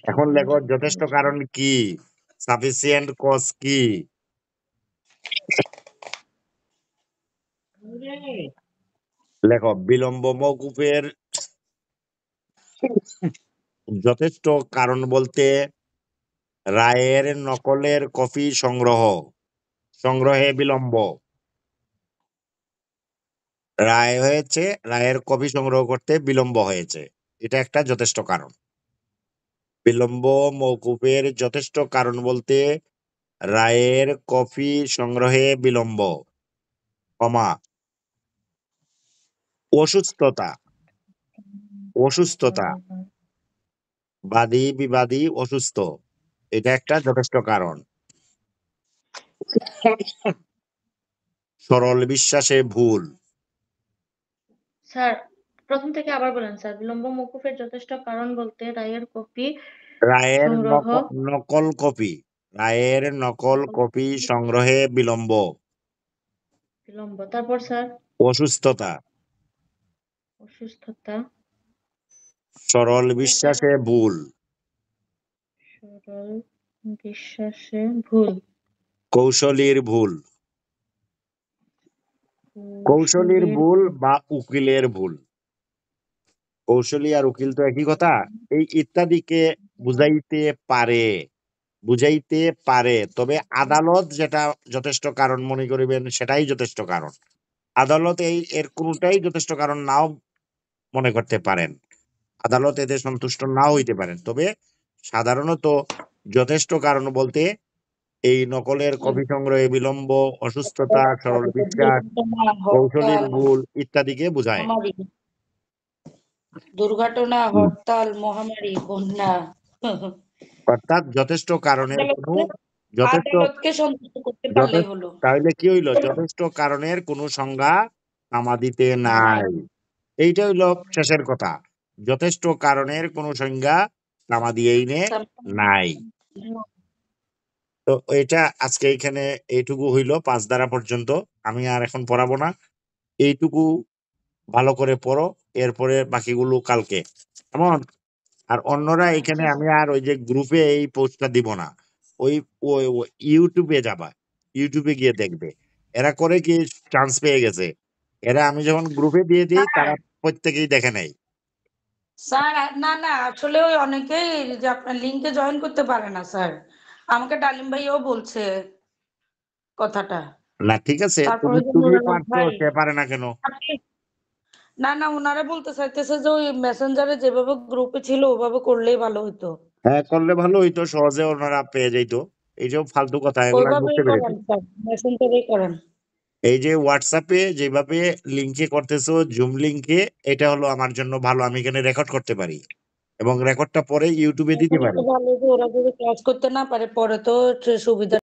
Speaker 1: এখন লেখো যথেষ্ট কারণ কি, সাফিসিয়েন্ট কজ কি। লেখো বিলম্ব মওকুফের যথেষ্ট কারণ বলতে রায়ের নকলের কপি সংগ্রহে বিলম্ব। রায়ের কপি সংগ্রহ করতে বিলম্ব হয়েছে, এটা একটা যথেষ্ট কারণ। বিলম্ব মওকুফের যথেষ্ট কারণ বলতে রায়ের কপি সংগ্রহে বিলম্ব, কমা অসুস্থতা বাদী বিবাদী অসুস্থ, এটা একটা যথেষ্ট কারণ। সরল বিশ্বাসে ভুল।
Speaker 2: স্যার প্রথম থেকে আবার বলেন স্যার। বিলম্ব মওকুফের যথেষ্ট কারণ বলতে
Speaker 1: রায়ের
Speaker 2: সংগ্রহ
Speaker 1: নকল কপি, রায়ের নকল কপি সংগ্রহে বিলম্ব।
Speaker 2: তারপর স্যার
Speaker 1: অসুস্থতা।
Speaker 2: অসুস্থতা।
Speaker 1: সরল বিশ্বাসে ভুল।
Speaker 2: সরল বিশ্বাসে ভুল।
Speaker 1: কৌশলীর ভুল। কৌশলীর ভুল বা উকিলের ভুল। কৌশলী আর উকিল তো একই কথা। এই ইত্যাদিকে বুঝাইতে পারে, তবে আদালত যেটা যথেষ্ট কারণ মনে করিবেন সেটাই যথেষ্ট কারণ। আদালত এর কোনটাই যথেষ্ট কারণ নাও মনে করতে পারেন, আদালত এতে সন্তুষ্ট নাও হইতে পারেন, তবে সাধারণত যথেষ্ট কারণ বলতে এই নকলের কপি সংগ্রহে বিলম্ব, অসুস্থতা, সরল বিশ্বাস, কৌশলীর ভুল ইত্যাদিকে বোঝায়।
Speaker 3: দুর্ঘটনা, হরতাল, মহামারী, বন্যা।
Speaker 1: অর্থাৎ যথেষ্ট কারণের
Speaker 3: আদালতকে সন্তুষ্ট করতে পারলেই হলো।
Speaker 1: তাহলে কি হইলো, যথেষ্ট কারণের কোনো সংজ্ঞা তামাদিতে নাই। এইটা হইলো শেষের কথা, যথেষ্ট কারণের কোনো সংজ্ঞা তামাদি আইনে নাই। তো এটা আজকে এখানে এইটুকু হইলো 5 ধারা পর্যন্ত। আমি আর এখন পড়াবো না, এইটুকু ভালো করে পড়ো, এরপরে বাকিগুলো কালকে, কেমন? আর অন্যরা এখানে আমি আর ওই যে গ্রুপে এই পোস্টটা দিব না, ওই ওই ইউটিউবে যাবা, ইউটিউবে গিয়ে দেখবে। এরা করে কি চান্স পেয়ে গেছে, এরা আমি যখন গ্রুপে দিয়ে দিই তারা প্রত্যেকেই দেখে নেয়।
Speaker 3: স্যার না না, আসলে ওই অনেকেই যে আপনার লিংকে জয়েন করতে পারে না স্যার, আমাকে ডালিম ভাইও বলছে কথাটা।
Speaker 1: না ঠিক আছে,
Speaker 3: তারপরে
Speaker 1: তুমি পারছো, সে পারে না কেন?
Speaker 3: না না, ওনারা বলতে চাইতেছে যে ওই মেসেঞ্জারে যেভাবে গ্রুপে ছিল ওভাবে করলেই ভালো হতো।
Speaker 1: হ্যাঁ, করলে ভালো হইতো, সহজে ওনারা পেয়ে যাইতো। এইসব ফালতু কথা এগুলা
Speaker 3: ওইভাবেই
Speaker 1: বুঝতে পেরেছি।
Speaker 3: করেন স্যার, মেসেঞ্জারেই করেন।
Speaker 1: এই যে হোয়াটসঅ্যাপে যেভাবে লিংকে করতেছো, জুম লিংকে, এটা হলো আমার জন্য ভালো, আমি এখানে রেকর্ড করতে পারি এবং রেকর্ডটা পরে ইউটিউবে দিতে
Speaker 3: এখন
Speaker 1: পারি।
Speaker 3: তো ভালো যে ওরা যদি কাজ করতে না পারে পরে তো সুবিধা